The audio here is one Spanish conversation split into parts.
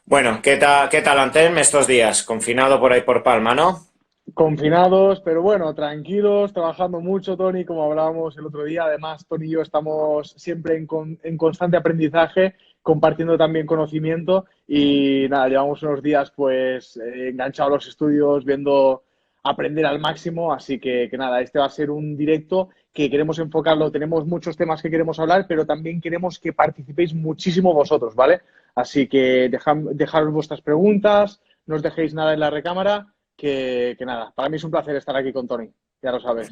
Bueno, ¿qué tal, Antelm, estos días? Confinado por ahí por Palma, ¿no? Confinados, pero bueno, tranquilos, trabajando mucho, Tony, como hablábamos el otro día. Además, Tony y yo estamos siempre en constante aprendizaje, compartiendo también conocimiento y nada, llevamos unos días pues enganchados a los estudios, viendo aprender al máximo, así que nada, este va a ser un directo que queremos enfocarlo. Tenemos muchos temas que queremos hablar, pero también queremos que participéis muchísimo vosotros, ¿vale? Así que dejaros vuestras preguntas, no os dejéis nada en la recámara que nada, para mí es un placer estar aquí con Tony, ya lo sabes.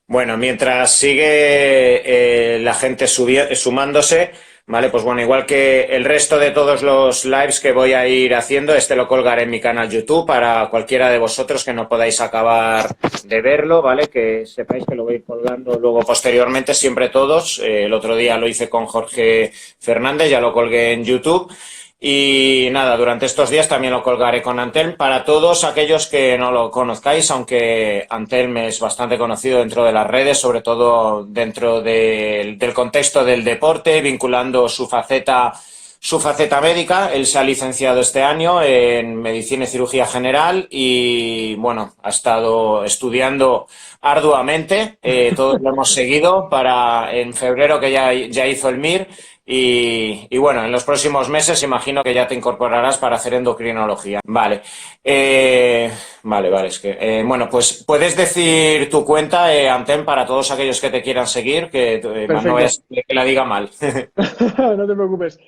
Bueno, mientras sigue la gente sumándose, ¿vale? Pues bueno, igual que el resto de todos los lives que voy a ir haciendo, este lo colgaré en mi canal YouTube para cualquiera de vosotros que no podáis acabar de verlo, ¿vale? Que sepáis que lo voy a ir colgando luego posteriormente, siempre todos. El otro día lo hice con Jorge Fernández, ya lo colgué en YouTube. Y nada, durante estos días también lo colgaré con Antelm para todos aquellos que no lo conozcáis, aunque Antelm es bastante conocido dentro de las redes, sobre todo dentro del contexto del deporte, vinculando su faceta médica. Él se ha licenciado este año en Medicina y Cirugía General y, bueno, ha estado estudiando arduamente. Todos lo hemos seguido para en febrero que ya hizo el MIR y bueno, en los próximos meses imagino que ya te incorporarás para hacer endocrinología. Vale. Eh, vale, es que... bueno, pues puedes decir tu cuenta, Anten, para todos aquellos que te quieran seguir, que no Perfecto, es que la diga mal. no te preocupes.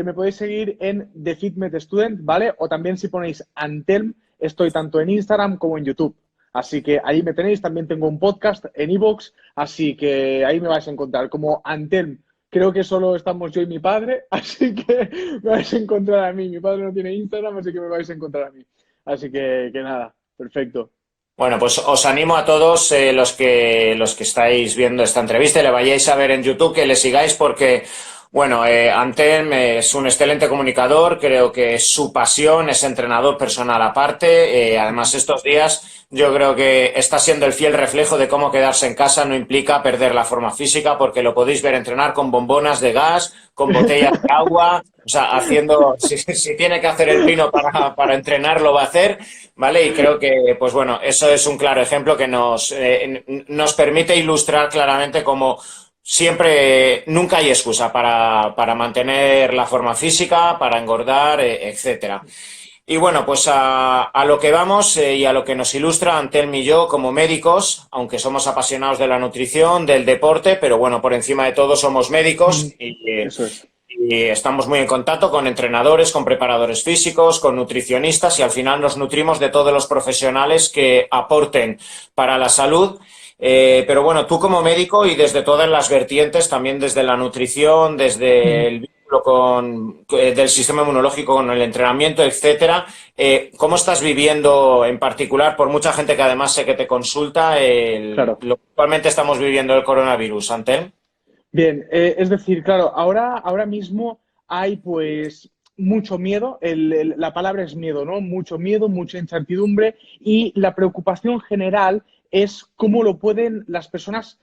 Me podéis seguir en The Fitment Student, ¿vale? O también si ponéis Antelm, estoy tanto en Instagram como en YouTube. Así que ahí me tenéis, también tengo un podcast en iVoox, así que ahí me vais a encontrar como Antelm. Creo que solo estamos yo y mi padre, así que me vais a encontrar a mí. Mi padre no tiene Instagram, así que me vais a encontrar a mí. Así que nada, perfecto. Bueno, pues os animo a todos los que estáis viendo esta entrevista y le vayáis a ver en YouTube, que le sigáis porque, bueno, Antem es un excelente comunicador, creo que es su pasión, es entrenador personal aparte. Además, estos días yo creo que está siendo el fiel reflejo de cómo quedarse en casa no implica perder la forma física, porque lo podéis ver entrenar con bombonas de gas, con botellas de agua, o sea, haciendo, si tiene que hacer el pino para entrenar, lo va a hacer. ¿Vale? Y creo que, pues bueno, eso es un claro ejemplo que nos permite ilustrar claramente cómo siempre, nunca hay excusa para mantener la forma física, para engordar, etcétera. Y bueno, pues a lo que vamos y a lo que nos ilustra Antelm y yo como médicos, aunque somos apasionados de la nutrición, del deporte, pero bueno, por encima de todo somos médicos Eso es. y estamos muy en contacto con entrenadores, con preparadores físicos, con nutricionistas y al final nos nutrimos de todos los profesionales que aporten para la salud. Pero bueno, tú como médico y desde todas las vertientes, también desde la nutrición, desde el vínculo del sistema inmunológico con el entrenamiento, etcétera, ¿cómo estás viviendo en particular, por mucha gente que además sé que te consulta, Claro. lo que actualmente estamos viviendo el coronavirus, Antel? Bien, es decir, claro, ahora mismo hay pues mucho miedo, la palabra es miedo, ¿no? Mucho miedo, mucha incertidumbre y la preocupación general es cómo lo pueden las personas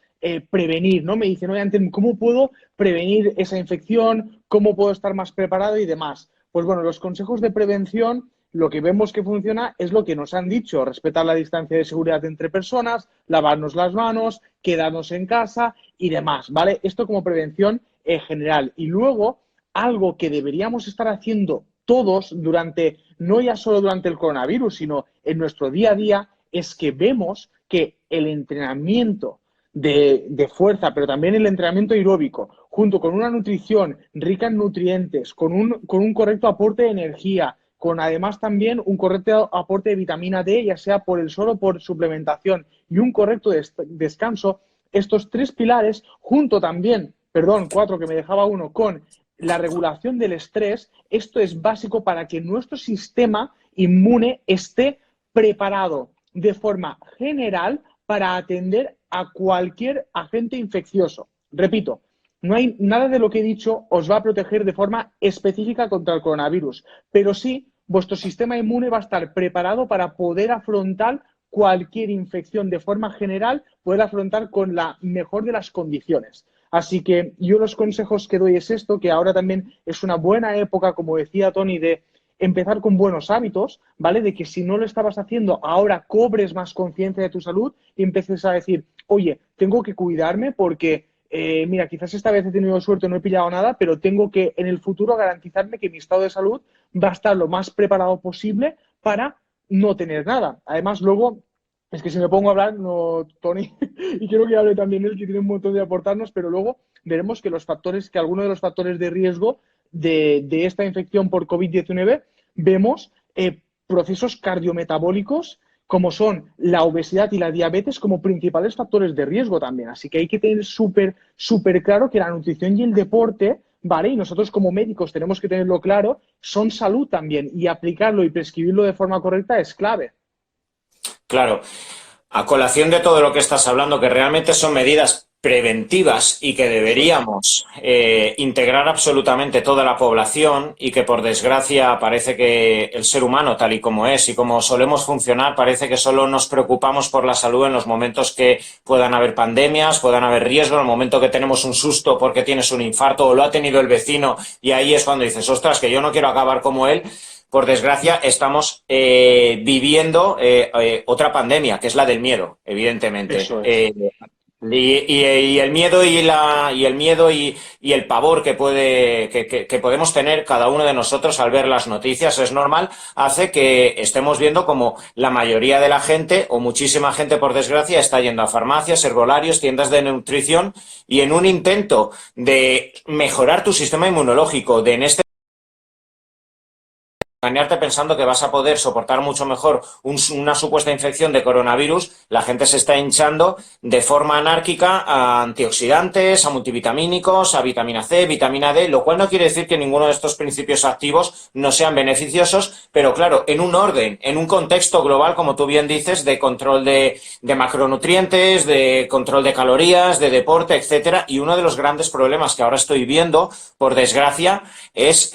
prevenir, ¿no? Me dicen, oye, Anten, ¿cómo puedo prevenir esa infección? ¿Cómo puedo estar más preparado y demás? Pues bueno, los consejos de prevención, lo que vemos que funciona es lo que nos han dicho, respetar la distancia de seguridad entre personas, lavarnos las manos, quedarnos en casa y demás, ¿vale? Esto como prevención general. Y luego, algo que deberíamos estar haciendo todos durante, no ya solo durante el coronavirus, sino en nuestro día a día, es que vemos que el entrenamiento de fuerza, pero también el entrenamiento aeróbico, junto con una nutrición rica en nutrientes, con un correcto aporte de energía, con además también un correcto aporte de vitamina D, ya sea por el sol o por suplementación, y un correcto descanso, estos tres pilares, junto también, perdón, cuatro que me dejaba uno, con la regulación del estrés, esto es básico para que nuestro sistema inmune esté preparado de forma general para atender a cualquier agente infeccioso. Repito, no hay nada de lo que he dicho os va a proteger de forma específica contra el coronavirus, pero sí vuestro sistema inmune va a estar preparado para poder afrontar cualquier infección de forma general, poder afrontar con la mejor de las condiciones. Así que yo los consejos que doy es esto, que ahora también es una buena época, como decía Tony, de empezar con buenos hábitos, ¿vale? De que si no lo estabas haciendo, ahora cobres más conciencia de tu salud y empieces a decir, oye, tengo que cuidarme porque, mira, quizás esta vez he tenido suerte, no he pillado nada, pero tengo que en el futuro garantizarme que mi estado de salud va a estar lo más preparado posible para no tener nada. Además, luego, es que si me pongo a hablar, no, Tony, y quiero que hable también él, que tiene un montón de aportarnos, pero luego veremos que los factores, que algunos de los factores de riesgo de esta infección por COVID-19, vemos procesos cardiometabólicos como son la obesidad y la diabetes como principales factores de riesgo también. Así que hay que tener súper claro que la nutrición y el deporte, ¿vale? Y nosotros como médicos tenemos que tenerlo claro, son salud también y aplicarlo y prescribirlo de forma correcta es clave. Claro, a colación de todo lo que estás hablando, que realmente son medidas preventivas y que deberíamos integrar absolutamente toda la población y que por desgracia parece que el ser humano tal y como es y como solemos funcionar parece que solo nos preocupamos por la salud en los momentos que puedan haber pandemias, puedan haber riesgo, en el momento que tenemos un susto porque tienes un infarto o lo ha tenido el vecino y ahí es cuando dices, ostras, que yo no quiero acabar como él. Por desgracia, estamos viviendo otra pandemia, que es la del miedo, evidentemente. Eso es. Y el miedo y el miedo y el pavor que podemos tener cada uno de nosotros al ver las noticias, es normal, hace que estemos viendo como la mayoría de la gente, o muchísima gente por desgracia, está yendo a farmacias, herbolarios, tiendas de nutrición, y en un intento de mejorar tu sistema inmunológico, de en este engañarte pensando que vas a poder soportar mucho mejor una supuesta infección de coronavirus, la gente se está hinchando de forma anárquica a antioxidantes, a multivitamínicos, a vitamina C, vitamina D, lo cual no quiere decir que ninguno de estos principios activos no sean beneficiosos, pero claro, en un orden, en un contexto global, como tú bien dices, de control de macronutrientes, de control de calorías, de deporte, etcétera, y uno de los grandes problemas que ahora estoy viendo, por desgracia, es,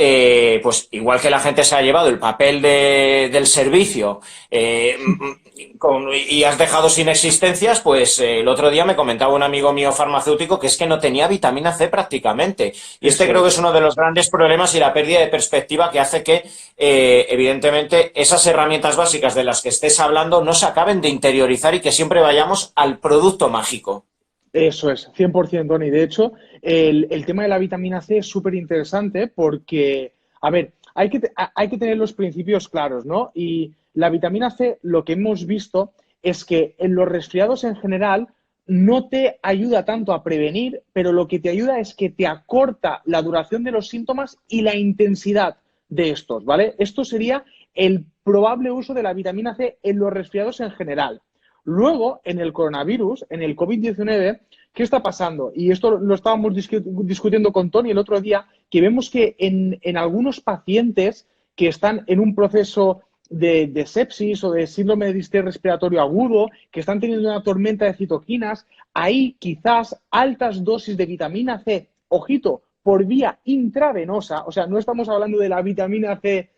pues igual que la gente se ha llevado el papel del servicio y has dejado sin existencias, pues el otro día me comentaba un amigo mío farmacéutico que es que no tenía vitamina C prácticamente. Y este creo que es uno de los grandes problemas y la pérdida de perspectiva que hace que, evidentemente, esas herramientas básicas de las que estés hablando no se acaben de interiorizar y que siempre vayamos al producto mágico. Eso es, 100%, Tony. De hecho, el tema de la vitamina C es súper interesante porque, a ver, hay que tener los principios claros, ¿no? Y la vitamina C, lo que hemos visto es que en los resfriados en general no te ayuda tanto a prevenir, pero lo que te ayuda es que te acorta la duración de los síntomas y la intensidad de estos, ¿vale? Esto sería el probable uso de la vitamina C en los resfriados en general. Luego, en el coronavirus, en el COVID-19, ¿qué está pasando? Y esto lo estábamos discutiendo con Tony el otro día, que vemos que en algunos pacientes que están en un proceso de sepsis o de síndrome de distrés respiratorio agudo, que están teniendo una tormenta de citoquinas, ahí quizás altas dosis de vitamina C, ojito, por vía intravenosa, o sea, no estamos hablando de la vitamina C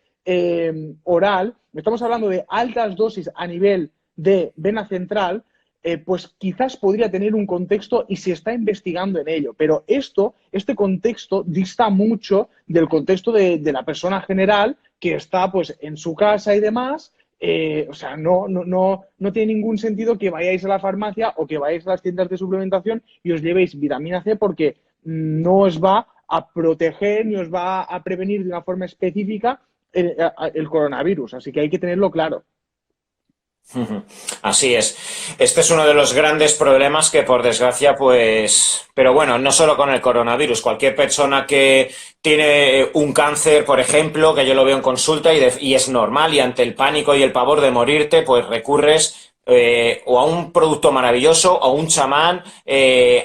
oral, estamos hablando de altas dosis a nivel de vena central, pues quizás podría tener un contexto y se está investigando en ello. Pero este contexto dista mucho del contexto de la persona general que está pues en su casa y demás. O sea, no tiene ningún sentido que vayáis a la farmacia o que vayáis a las tiendas de suplementación y os llevéis vitamina C porque no os va a proteger ni os va a prevenir de una forma específica el coronavirus. Así que hay que tenerlo claro. Así es. Este es uno de los grandes problemas que, por desgracia, pues... Pero bueno, no solo con el coronavirus. Cualquier persona que tiene un cáncer, por ejemplo, que yo lo veo en consulta y es normal, y ante el pánico y el pavor de morirte, pues recurres o a un producto maravilloso, a un chamán,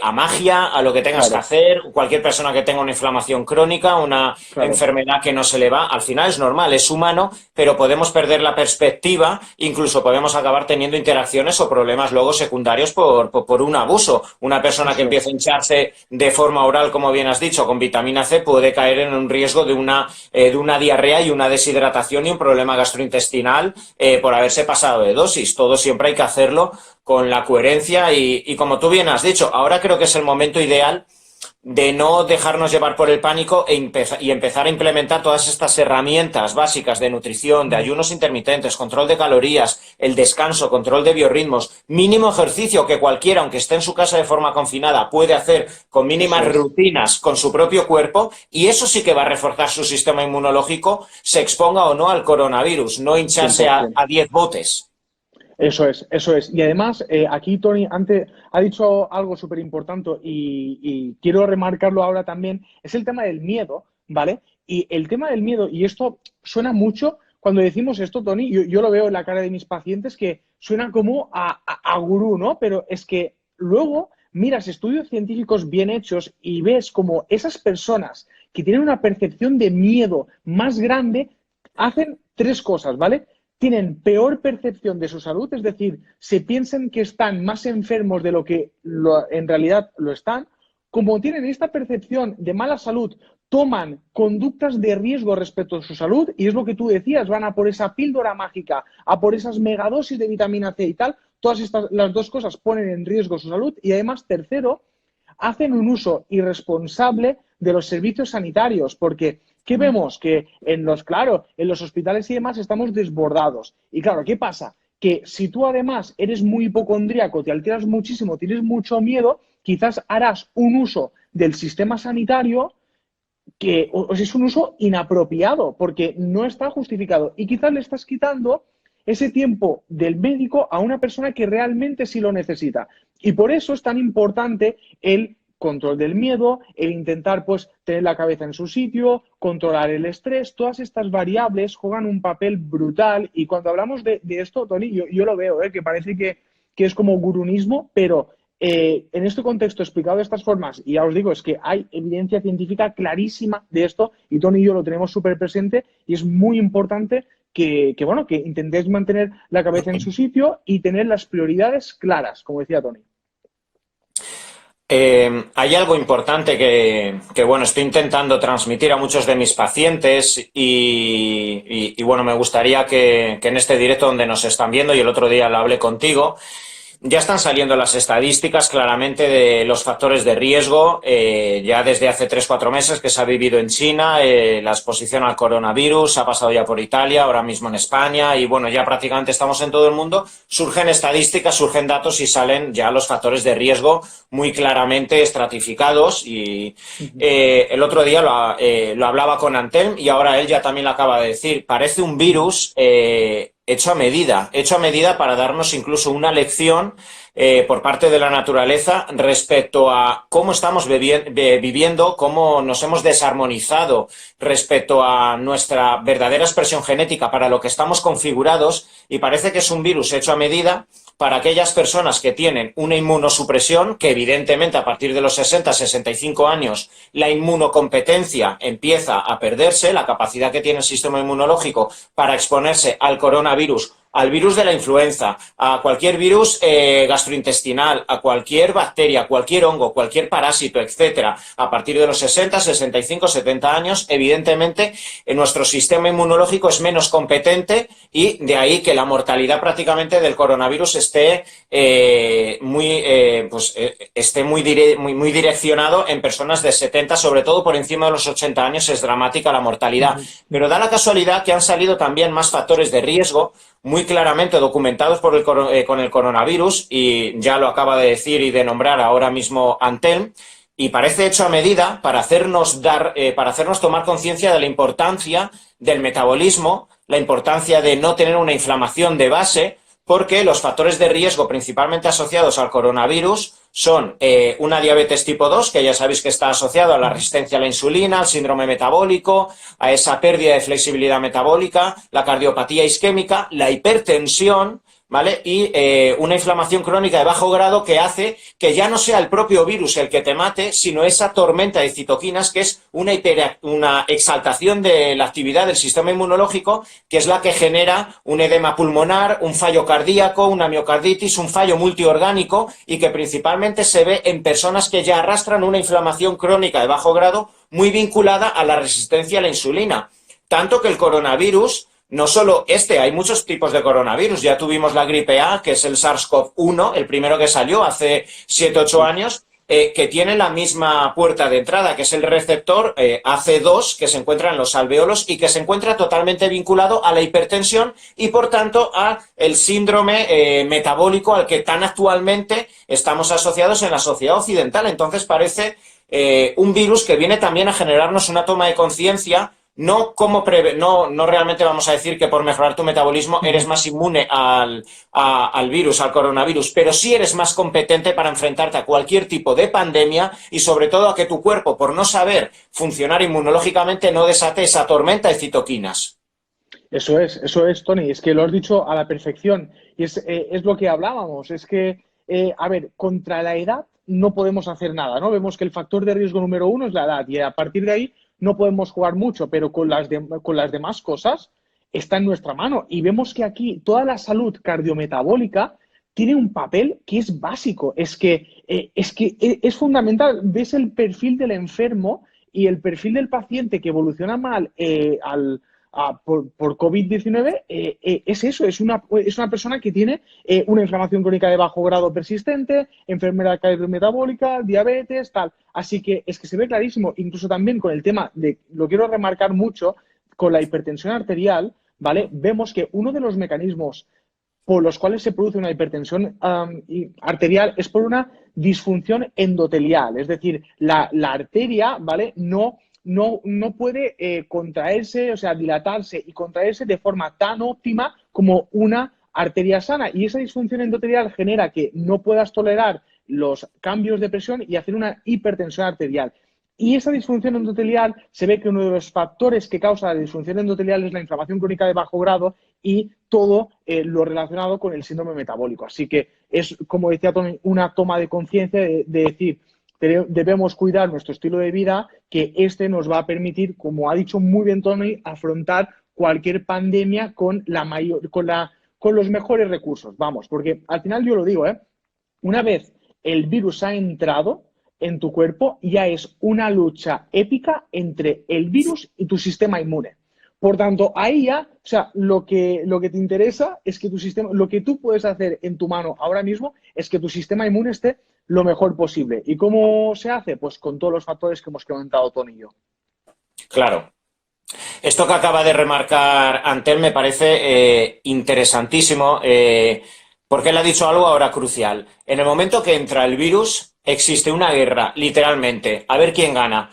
a magia, a lo que tengas que hacer. Cualquier persona que tenga una inflamación crónica, una enfermedad que no se le va, al final es normal, es humano, pero podemos perder la perspectiva, incluso podemos acabar teniendo interacciones o problemas luego secundarios por un abuso. Una persona que empieza a hincharse de forma oral, como bien has dicho, con vitamina C, puede caer en un riesgo de una diarrea y una deshidratación y un problema gastrointestinal por haberse pasado de dosis. Todo siempre hay que hacerlo con la coherencia y como tú bien has dicho, ahora creo que es el momento ideal de no dejarnos llevar por el pánico y empezar a implementar todas estas herramientas básicas de nutrición, de ayunos intermitentes, control de calorías, el descanso, control de biorritmos, mínimo ejercicio que cualquiera, aunque esté en su casa de forma confinada, puede hacer con mínimas rutinas con su propio cuerpo, y eso sí que va a reforzar su sistema inmunológico, se exponga o no al coronavirus, no hincharse a 10 botes. Eso es, eso es. Y además, aquí Tony antes ha dicho algo súper importante y quiero remarcarlo ahora también, es el tema del miedo, ¿vale? Y el tema del miedo, y esto suena mucho cuando decimos esto, Tony, yo lo veo en la cara de mis pacientes que suena como a gurú, ¿no? Pero es que luego miras estudios científicos bien hechos y ves como esas personas que tienen una percepción de miedo más grande hacen tres cosas, ¿vale? Tienen peor percepción de su salud, es decir, se piensan que están más enfermos de lo que en realidad lo están. Como tienen esta percepción de mala salud, toman conductas de riesgo respecto a su salud, y es lo que tú decías, van a por esa píldora mágica, a por esas megadosis de vitamina C y tal. Todas estas, las dos cosas ponen en riesgo su salud y además, tercero, hacen un uso irresponsable de los servicios sanitarios, porque ¿qué vemos? Que claro, en los hospitales y demás estamos desbordados. Y claro, ¿qué pasa? Que si tú además eres muy hipocondríaco, te alteras muchísimo, tienes mucho miedo, quizás harás un uso del sistema sanitario que es un uso inapropiado, porque no está justificado. Y quizás le estás quitando ese tiempo del médico a una persona que realmente sí lo necesita. Y por eso es tan importante el control del miedo, el intentar pues tener la cabeza en su sitio, controlar el estrés. Todas estas variables juegan un papel brutal, y cuando hablamos de esto, Tony, yo lo veo, que parece que es como gurunismo, pero en este contexto explicado de estas formas, y ya os digo, es que hay evidencia científica clarísima de esto, y Tony y yo lo tenemos súper presente, y es muy importante que intentéis mantener la cabeza en su sitio y tener las prioridades claras, como decía Tony. Hay algo importante que, bueno, estoy intentando transmitir a muchos de mis pacientes y bueno, me gustaría que en este directo donde nos están viendo, y el otro día lo hablé contigo, ya están saliendo las estadísticas claramente de los factores de riesgo, ya desde hace 3-4 meses que se ha vivido en China, la exposición al coronavirus ha pasado ya por Italia, ahora mismo en España, y bueno, ya prácticamente estamos en todo el mundo. Surgen estadísticas, surgen datos y salen ya los factores de riesgo muy claramente estratificados, y el otro día lo hablaba con Antelm y ahora él ya también lo acaba de decir, parece un virus hecho a medida para darnos incluso una lección por parte de la naturaleza respecto a cómo estamos viviendo, cómo nos hemos desarmonizado respecto a nuestra verdadera expresión genética para lo que estamos configurados, y parece que es un virus hecho a medida para aquellas personas que tienen una inmunosupresión, que evidentemente a partir de los 60-65 años la inmunocompetencia empieza a perderse, la capacidad que tiene el sistema inmunológico para exponerse al coronavirus, al virus de la influenza, a cualquier virus gastrointestinal, a cualquier bacteria, cualquier hongo, cualquier parásito, etcétera, a partir de los 60, 65, 70 años, evidentemente nuestro sistema inmunológico es menos competente, y de ahí que la mortalidad prácticamente del coronavirus esté muy direccionado en personas de 70, sobre todo por encima de los 80 años es dramática la mortalidad. Pero da la casualidad que han salido también más factores de riesgo muy claramente documentados por con el coronavirus, y ya lo acaba de decir y de nombrar ahora mismo Antelm, y parece hecho a medida para hacernos tomar conciencia de la importancia del metabolismo, la importancia de no tener una inflamación de base, porque los factores de riesgo principalmente asociados al coronavirus son una diabetes tipo 2, que ya sabéis que está asociado a la resistencia a la insulina, al síndrome metabólico, a esa pérdida de flexibilidad metabólica, la cardiopatía isquémica, la hipertensión, ¿vale? Y una inflamación crónica de bajo grado que hace que ya no sea el propio virus el que te mate, sino esa tormenta de citoquinas, que es una exaltación de la actividad del sistema inmunológico, que es la que genera un edema pulmonar, un fallo cardíaco, una miocarditis, un fallo multiorgánico, y que principalmente se ve en personas que ya arrastran una inflamación crónica de bajo grado muy vinculada a la resistencia a la insulina. Tanto que el coronavirus, no solo hay muchos tipos de coronavirus. Ya tuvimos la gripe A, que es el SARS-CoV-1, el primero que salió hace 7-8 años, que tiene la misma puerta de entrada, que es el receptor AC2, que se encuentra en los alvéolos y que se encuentra totalmente vinculado a la hipertensión y, por tanto, a el síndrome metabólico al que tan actualmente estamos asociados en la sociedad occidental. Entonces parece un virus que viene también a generarnos una toma de conciencia. No, no realmente vamos a decir que por mejorar tu metabolismo eres más inmune al virus, al coronavirus, pero sí eres más competente para enfrentarte a cualquier tipo de pandemia y sobre todo a que tu cuerpo, por no saber funcionar inmunológicamente, no desate esa tormenta de citoquinas. Eso es, Tony, es que lo has dicho a la perfección y es lo que hablábamos, es que, a ver, contra la edad no podemos hacer nada, ¿no? Vemos que el factor de riesgo número uno es la edad y a partir de ahí no podemos jugar mucho, pero con las demás cosas está en nuestra mano y vemos que aquí toda la salud cardiometabólica tiene un papel que es básico, es fundamental, ves el perfil del enfermo y el perfil del paciente que evoluciona mal por COVID-19 es eso, es una persona que tiene una inflamación crónica de bajo grado persistente, enfermedad cardiometabólica, diabetes, tal. Así que es que se ve clarísimo, incluso también con el tema de, lo quiero remarcar mucho, con la hipertensión arterial, ¿vale? Vemos que uno de los mecanismos por los cuales se produce una hipertensión arterial es por una disfunción endotelial, es decir, la arteria, ¿vale? No puede contraerse, o sea, dilatarse y contraerse de forma tan óptima como una arteria sana. Y esa disfunción endotelial genera que no puedas tolerar los cambios de presión y hacer una hipertensión arterial. Y esa disfunción endotelial se ve que uno de los factores que causa la disfunción endotelial es la inflamación crónica de bajo grado y todo lo relacionado con el síndrome metabólico. Así que es, como decía Tony, una toma de conciencia de decir, debemos cuidar nuestro estilo de vida, que este nos va a permitir, como ha dicho muy bien Tony, afrontar cualquier pandemia con los mejores recursos. Vamos, porque al final yo lo digo, una vez el virus ha entrado en tu cuerpo, ya es una lucha épica entre el virus y tu sistema inmune. Por tanto, ahí ya, o sea, lo que te interesa es que tu sistema, lo que tú puedes hacer en tu mano ahora mismo es que tu sistema inmune esté lo mejor posible. ¿Y cómo se hace? Pues con todos los factores que hemos comentado Tony y yo. Claro. Esto que acaba de remarcar Antel me parece interesantísimo, porque él ha dicho algo ahora crucial. En el momento que entra el virus, existe una guerra, literalmente, a ver quién gana.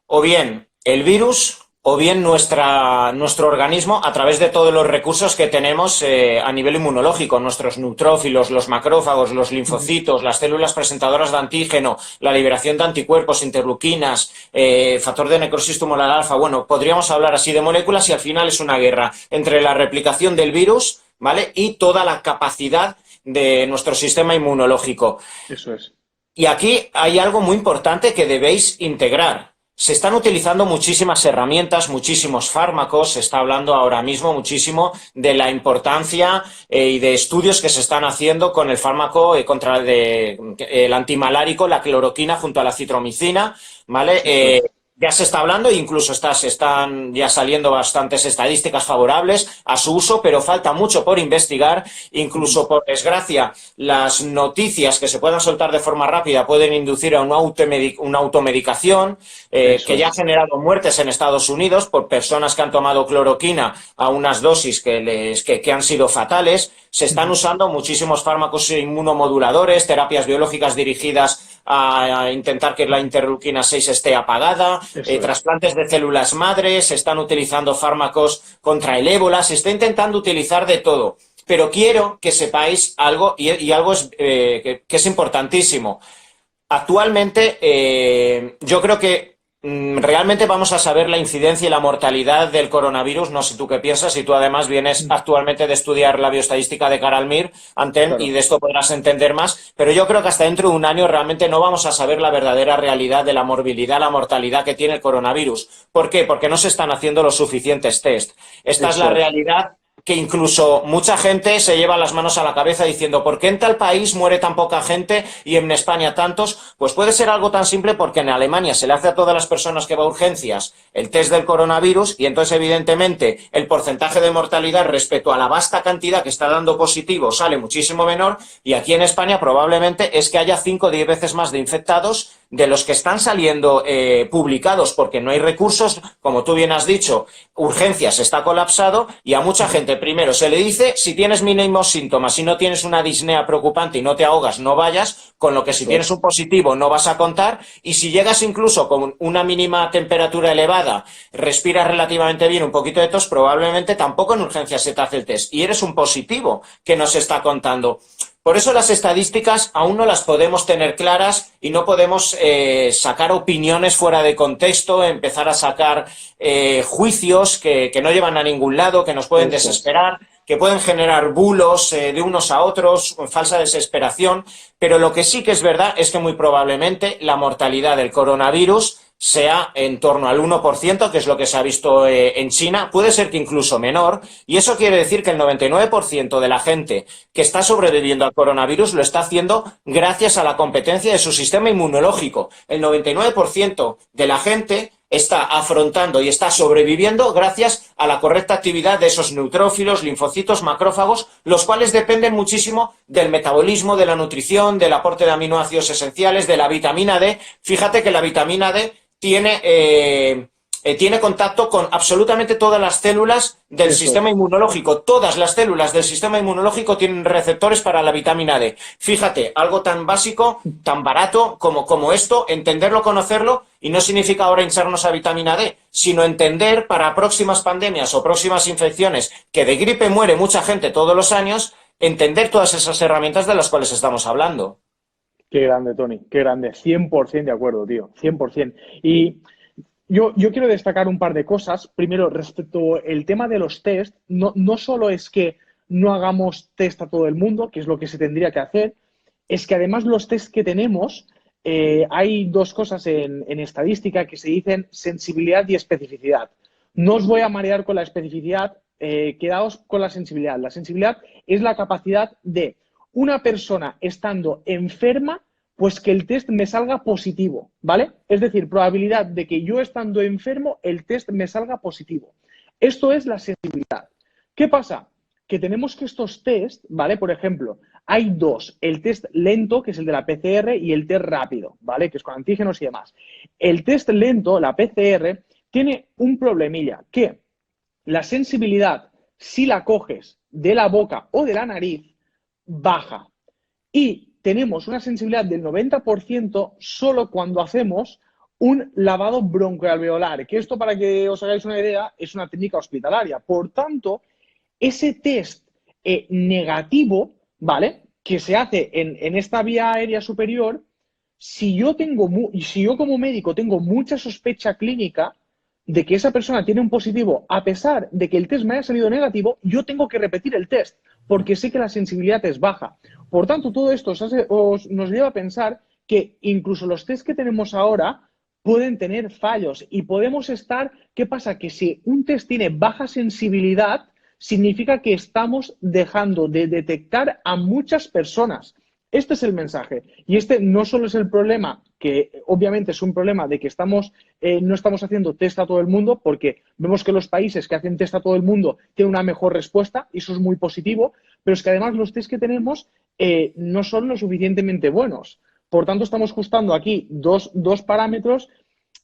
O bien el virus, o bien nuestro organismo, a través de todos los recursos que tenemos a nivel inmunológico, nuestros neutrófilos, los macrófagos, los linfocitos, las células presentadoras de antígeno, la liberación de anticuerpos, interleuquinas, factor de necrosis tumoral alfa. Bueno, podríamos hablar así de moléculas y al final es una guerra entre la replicación del virus, ¿vale? Y toda la capacidad de nuestro sistema inmunológico. Eso es. Y aquí hay algo muy importante que debéis integrar. Se están utilizando muchísimas herramientas, muchísimos fármacos, se está hablando ahora mismo muchísimo de la importancia y de estudios que se están haciendo con el fármaco contra el antimalárico, la cloroquina junto a la citromicina, ¿vale? Ya se está hablando e incluso están ya saliendo bastantes estadísticas favorables a su uso, pero falta mucho por investigar. Incluso, por desgracia, las noticias que se puedan soltar de forma rápida pueden inducir a una automedicación que ya ha generado muertes en Estados Unidos por personas que han tomado cloroquina a unas dosis que han sido fatales. Se están usando muchísimos fármacos inmunomoduladores, terapias biológicas dirigidas a intentar que la interleuquina 6 esté apagada, trasplantes de células madres, se están utilizando fármacos contra el ébola, se está intentando utilizar de todo. Pero quiero que sepáis algo, y algo que es importantísimo. Actualmente, yo creo que realmente vamos a saber la incidencia y la mortalidad del coronavirus. No sé tú qué piensas, y tú además vienes actualmente de estudiar la bioestadística de Carl Mir, Anten, claro, y de esto podrás entender más, pero yo creo que hasta dentro de un año realmente no vamos a saber la verdadera realidad de la morbilidad, la mortalidad que tiene el coronavirus. ¿Por qué? Porque no se están haciendo los suficientes test. Esta es la realidad que incluso mucha gente se lleva las manos a la cabeza diciendo ¿por qué en tal país muere tan poca gente y en España tantos? Pues puede ser algo tan simple porque en Alemania se le hace a todas las personas que va a urgencias el test del coronavirus y entonces evidentemente el porcentaje de mortalidad respecto a la vasta cantidad que está dando positivo sale muchísimo menor, y aquí en España probablemente es que haya 5 o 10 veces más de infectados de los que están saliendo publicados porque no hay recursos, como tú bien has dicho, urgencias está colapsado y a mucha gente primero se le dice si tienes mínimos síntomas, si no tienes una disnea preocupante y no te ahogas, no vayas, con lo que si tienes un positivo no vas a contar, y si llegas incluso con una mínima temperatura elevada, respiras relativamente bien, un poquito de tos, probablemente tampoco en urgencias se te hace el test y eres un positivo que nos está contando. Por eso las estadísticas aún no las podemos tener claras y no podemos sacar opiniones fuera de contexto, empezar a sacar juicios que no llevan a ningún lado, que nos pueden desesperar, que pueden generar bulos de unos a otros, falsa desesperación, pero lo que sí que es verdad es que muy probablemente la mortalidad del coronavirus sea en torno al 1%, que es lo que se ha visto en China, puede ser que incluso menor, y eso quiere decir que el 99% de la gente que está sobreviviendo al coronavirus lo está haciendo gracias a la competencia de su sistema inmunológico. El 99% de la gente está afrontando y está sobreviviendo gracias a la correcta actividad de esos neutrófilos, linfocitos, macrófagos, los cuales dependen muchísimo del metabolismo, de la nutrición, del aporte de aminoácidos esenciales, de la vitamina D. Fíjate que la vitamina D tiene contacto con absolutamente todas las células del sistema inmunológico. Todas las células del sistema inmunológico tienen receptores para la vitamina D. Fíjate, algo tan básico, tan barato como esto, entenderlo, conocerlo, y no significa ahora hincharnos a vitamina D, sino entender para próximas pandemias o próximas infecciones, que de gripe muere mucha gente todos los años, entender todas esas herramientas de las cuales estamos hablando. Qué grande, Tony, qué grande. 100% de acuerdo, tío, 100%. Y yo quiero destacar un par de cosas. Primero, respecto al tema de los test, no solo es que no hagamos test a todo el mundo, que es lo que se tendría que hacer, es que además los test que tenemos, hay dos cosas en estadística que se dicen sensibilidad y especificidad. No os voy a marear con la especificidad, quedaos con la sensibilidad. La sensibilidad es la capacidad de una persona estando enferma, pues que el test me salga positivo, ¿vale? Es decir, probabilidad de que yo estando enfermo, el test me salga positivo. Esto es la sensibilidad. ¿Qué pasa? Que tenemos que estos test, ¿vale? Por ejemplo, hay dos, el test lento, que es el de la PCR, y el test rápido, ¿vale? Que es con antígenos y demás. El test lento, la PCR, tiene un problemilla, que la sensibilidad, si la coges de la boca o de la nariz, baja. Y tenemos una sensibilidad del 90% solo cuando hacemos un lavado broncoalveolar, que esto, para que os hagáis una idea, es una técnica hospitalaria. Por tanto, ese test negativo, ¿vale? Que se hace en esta vía aérea superior, si yo como médico tengo mucha sospecha clínica de que esa persona tiene un positivo, a pesar de que el test me haya salido negativo, yo tengo que repetir el test, porque sé que la sensibilidad es baja. Por tanto, todo esto nos lleva a pensar que incluso los test que tenemos ahora pueden tener fallos y podemos estar. ¿Qué pasa? Que si un test tiene baja sensibilidad, significa que estamos dejando de detectar a muchas personas. Este es el mensaje. Y este no solo es el problema, que obviamente es un problema de que no estamos haciendo test a todo el mundo, porque vemos que los países que hacen test a todo el mundo tienen una mejor respuesta, y eso es muy positivo, pero es que además los test que tenemos no son lo suficientemente buenos. Por tanto, estamos ajustando aquí dos parámetros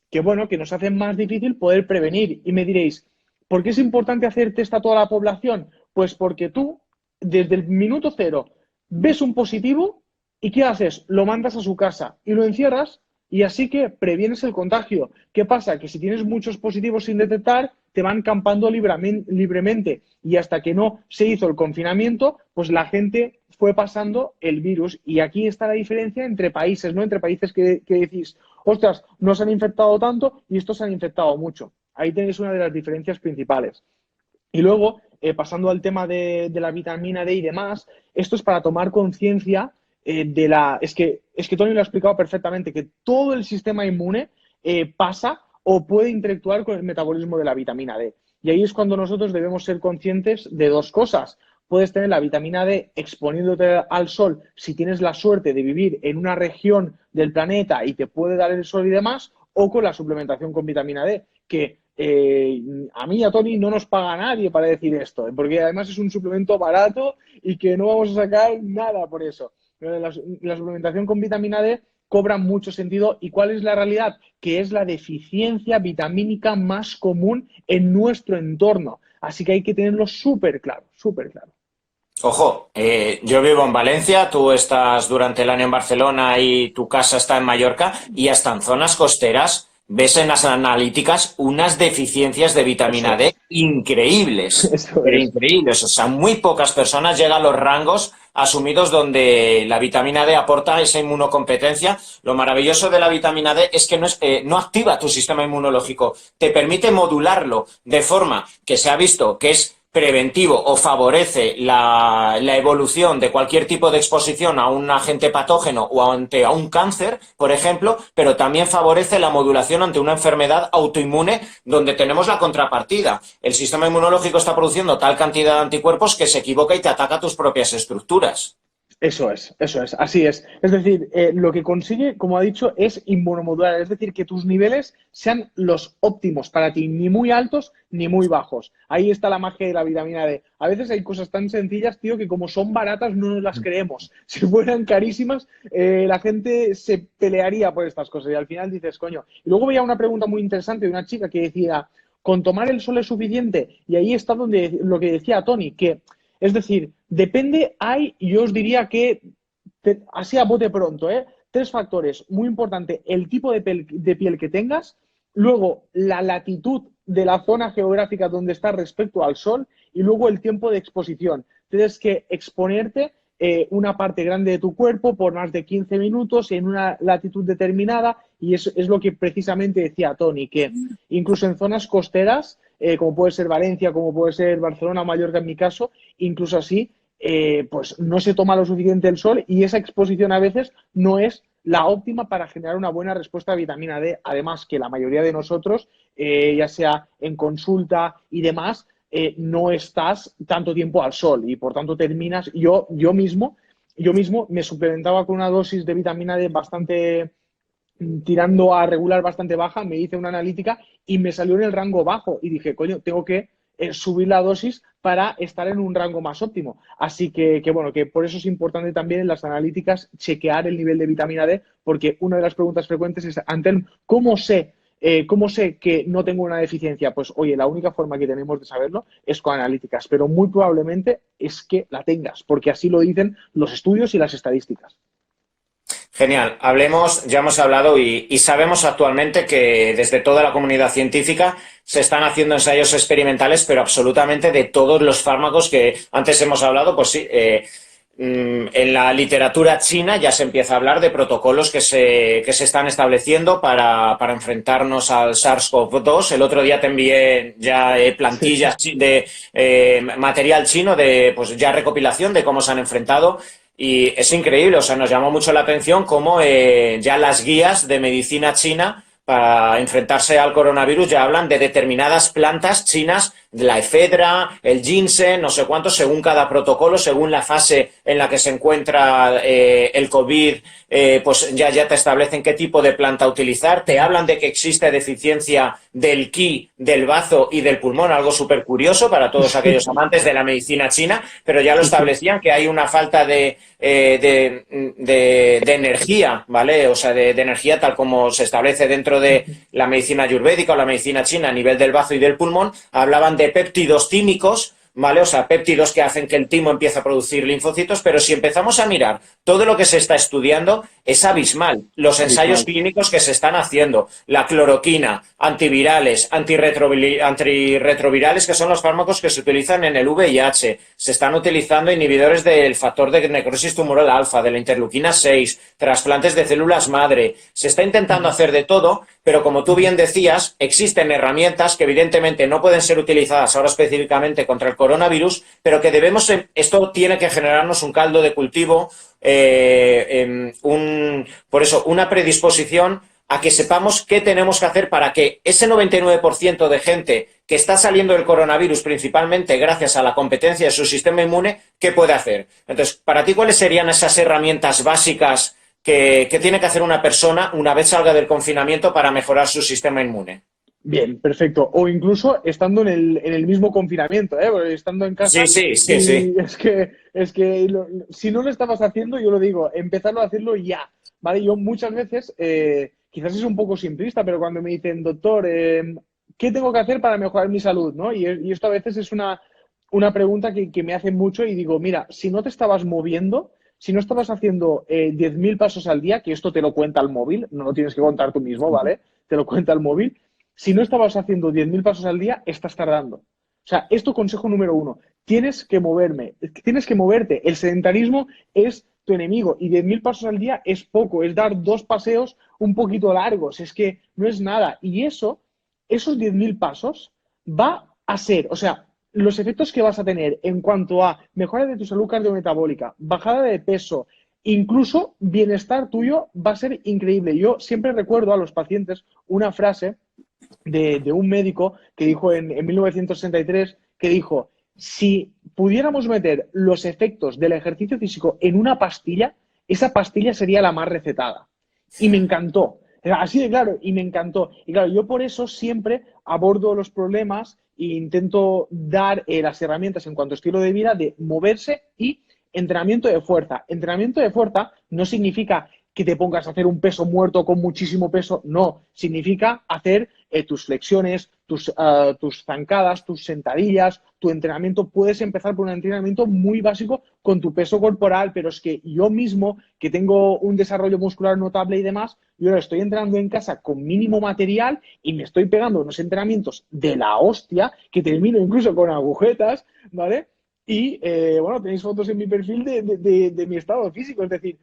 que, bueno, que nos hacen más difícil poder prevenir. Y me diréis, ¿por qué es importante hacer test a toda la población? Pues porque tú, desde el minuto cero, ves un positivo y ¿qué haces? Lo mandas a su casa y lo encierras, y así que previenes el contagio. ¿Qué pasa? Que si tienes muchos positivos sin detectar, te van campando libremente, y hasta que no se hizo el confinamiento, pues la gente fue pasando el virus. Y aquí está la diferencia entre países, ¿no? Entre países que decís, ostras, no se han infectado tanto y estos se han infectado mucho. Ahí tenéis una de las diferencias principales. Y luego, pasando al tema de la vitamina D y demás, esto es para tomar conciencia de la... Es que Tony lo ha explicado perfectamente, que todo el sistema inmune pasa o puede interactuar con el metabolismo de la vitamina D. Y ahí es cuando nosotros debemos ser conscientes de dos cosas. Puedes tener la vitamina D exponiéndote al sol si tienes la suerte de vivir en una región del planeta y te puede dar el sol y demás, o con la suplementación con vitamina D, que a mí y a Tony no nos paga nadie para decir esto, porque además es un suplemento barato y que no vamos a sacar nada por eso. La suplementación con vitamina D cobra mucho sentido. ¿Y cuál es la realidad? Que es la deficiencia vitamínica más común en nuestro entorno. Así que hay que tenerlo súper claro, súper claro. Ojo, yo vivo en Valencia, tú estás durante el año en Barcelona y tu casa está en Mallorca y hasta en zonas costeras ves en las analíticas unas deficiencias de Eso vitamina D es, increíbles, eso pero es. increíbles. O sea, muy pocas personas llegan a los rangos asumidos donde la vitamina D aporta esa inmunocompetencia. Lo maravilloso de la vitamina D es que no activa tu sistema inmunológico, te permite modularlo de forma que se ha visto que es preventivo o favorece la evolución de cualquier tipo de exposición a un agente patógeno o ante a un cáncer, por ejemplo, pero también favorece la modulación ante una enfermedad autoinmune donde tenemos la contrapartida. El sistema inmunológico está produciendo tal cantidad de anticuerpos que se equivoca y te ataca tus propias estructuras. Eso es, así es. Es decir, lo que consigue, como ha dicho, es inmunomodular, es decir, que tus niveles sean los óptimos para ti, ni muy altos ni muy bajos. Ahí está la magia de la vitamina D. A veces hay cosas tan sencillas, tío, que como son baratas no nos las creemos. Si fueran carísimas, la gente se pelearía por estas cosas y al final dices, coño. Y luego veía una pregunta muy interesante de una chica que decía, ¿con tomar el sol es suficiente? Y ahí está donde lo que decía Tony, que es decir, depende, yo os diría que, así a bote pronto, tres factores. Muy importante, el tipo de piel que tengas, luego la latitud de la zona geográfica donde estás respecto al sol y luego el tiempo de exposición. Tienes que exponerte una parte grande de tu cuerpo por más de 15 minutos en una latitud determinada y eso es lo que precisamente decía Tony, que incluso en zonas costeras, como puede ser Valencia, como puede ser Barcelona o Mallorca en mi caso, incluso así, pues no se toma lo suficiente el sol y esa exposición a veces no es la óptima para generar una buena respuesta de vitamina D. Además que la mayoría de nosotros, ya sea en consulta y demás, no estás tanto tiempo al sol y por tanto terminas, yo mismo me suplementaba con una dosis de vitamina D bastante tirando a regular bastante baja, me hice una analítica y me salió en el rango bajo y dije, coño, tengo que subir la dosis para estar en un rango más óptimo. Así bueno, que por eso es importante también en las analíticas chequear el nivel de vitamina D, porque una de las preguntas frecuentes es, Antel, ¿cómo sé que no tengo una deficiencia? Pues oye, la única forma que tenemos de saberlo es con analíticas, pero muy probablemente es que la tengas, porque así lo dicen los estudios y las estadísticas. Genial. Hablemos, ya hemos hablado y sabemos actualmente que desde toda la comunidad científica se están haciendo ensayos experimentales, pero absolutamente de todos los fármacos que antes hemos hablado, pues sí, en la literatura china ya se empieza a hablar de protocolos que se están estableciendo para enfrentarnos al SARS-CoV-2. El otro día te envié ya Sí, plantillas de material chino de pues ya recopilación de cómo se han enfrentado. Y es increíble, o sea, nos llamó mucho la atención cómo ya las guías de medicina china para enfrentarse al coronavirus ya hablan de determinadas plantas chinas, la efedra, el ginseng, no sé cuánto, según cada protocolo, según la fase en la que se encuentra el COVID, pues ya te establecen qué tipo de planta utilizar. Te hablan de que existe deficiencia del qi, del bazo y del pulmón, algo súper curioso para todos aquellos amantes de la medicina china, pero ya lo sí, sí. establecían que hay una falta de energía, ¿vale? O sea, de energía tal como se establece dentro de la medicina ayurvédica o la medicina china a nivel del bazo y del pulmón. Hablaban de péptidos tímicos, ¿vale? O sea, péptidos que hacen que el timo empiece a producir linfocitos, pero si empezamos a mirar todo lo que se está estudiando, es abismal. Los ensayos Abismal. clínicos que se están haciendo, la cloroquina, antivirales, antirretrovirales, que son los fármacos que se utilizan en el VIH, se están utilizando inhibidores del factor de necrosis tumoral alfa, de la interleuquina 6, trasplantes de células madre. Se está intentando hacer de todo, pero como tú bien decías, existen herramientas que evidentemente no pueden ser utilizadas ahora específicamente contra el coronavirus, pero que debemos, esto tiene que generarnos un caldo de cultivo, por eso, una predisposición a que sepamos qué tenemos que hacer para que ese 99% de gente que está saliendo del coronavirus principalmente gracias a la competencia de su sistema inmune, ¿qué puede hacer? Entonces, para ti, ¿cuáles serían esas herramientas básicas que tiene que hacer una persona una vez salga del confinamiento para mejorar su sistema inmune? Bien, perfecto. O incluso estando en el mismo confinamiento, ¿eh? Porque estando en Sí, casa sí, sí, sí. y si no lo estabas haciendo, yo lo digo, empezarlo a hacerlo ya, ¿vale? Yo muchas veces, quizás es un poco simplista, pero cuando me dicen, doctor, ¿qué tengo que hacer para mejorar mi salud? ¿No? Y esto a veces es una pregunta que me hacen mucho y digo, mira, si no te estabas moviendo, si no estabas haciendo 10.000 pasos al día, que esto te lo cuenta el móvil, no lo tienes que contar tú mismo, ¿vale? Te lo cuenta el móvil. Si no estabas haciendo 10.000 pasos al día, estás tardando. O sea, esto consejo número uno. Tienes que moverte. El sedentarismo es tu enemigo y 10.000 pasos al día es poco, es dar 2 paseos un poquito largos, es que no es nada. Y esos 10.000 pasos va a ser, o sea, los efectos que vas a tener en cuanto a mejora de tu salud cardiometabólica, bajada de peso, incluso bienestar tuyo va a ser increíble. Yo siempre recuerdo a los pacientes una frase de un médico que dijo en 1963, que dijo, si pudiéramos meter los efectos del ejercicio físico en una pastilla, esa pastilla sería la más recetada. Y me encantó. Así de claro, y me encantó. Y claro, yo por eso siempre abordo los problemas e intento dar las herramientas en cuanto a estilo de vida de moverse y entrenamiento de fuerza. Entrenamiento de fuerza no significa que te pongas a hacer un peso muerto con muchísimo peso, no. Significa hacer tus flexiones, tus zancadas, tus sentadillas, tu entrenamiento. Puedes empezar por un entrenamiento muy básico con tu peso corporal, pero es que yo mismo, que tengo un desarrollo muscular notable y demás, yo lo estoy entrenando en casa con mínimo material y me estoy pegando unos entrenamientos de la hostia, que termino incluso con agujetas, ¿vale? Y bueno, tenéis fotos en mi perfil de mi estado físico, es decir,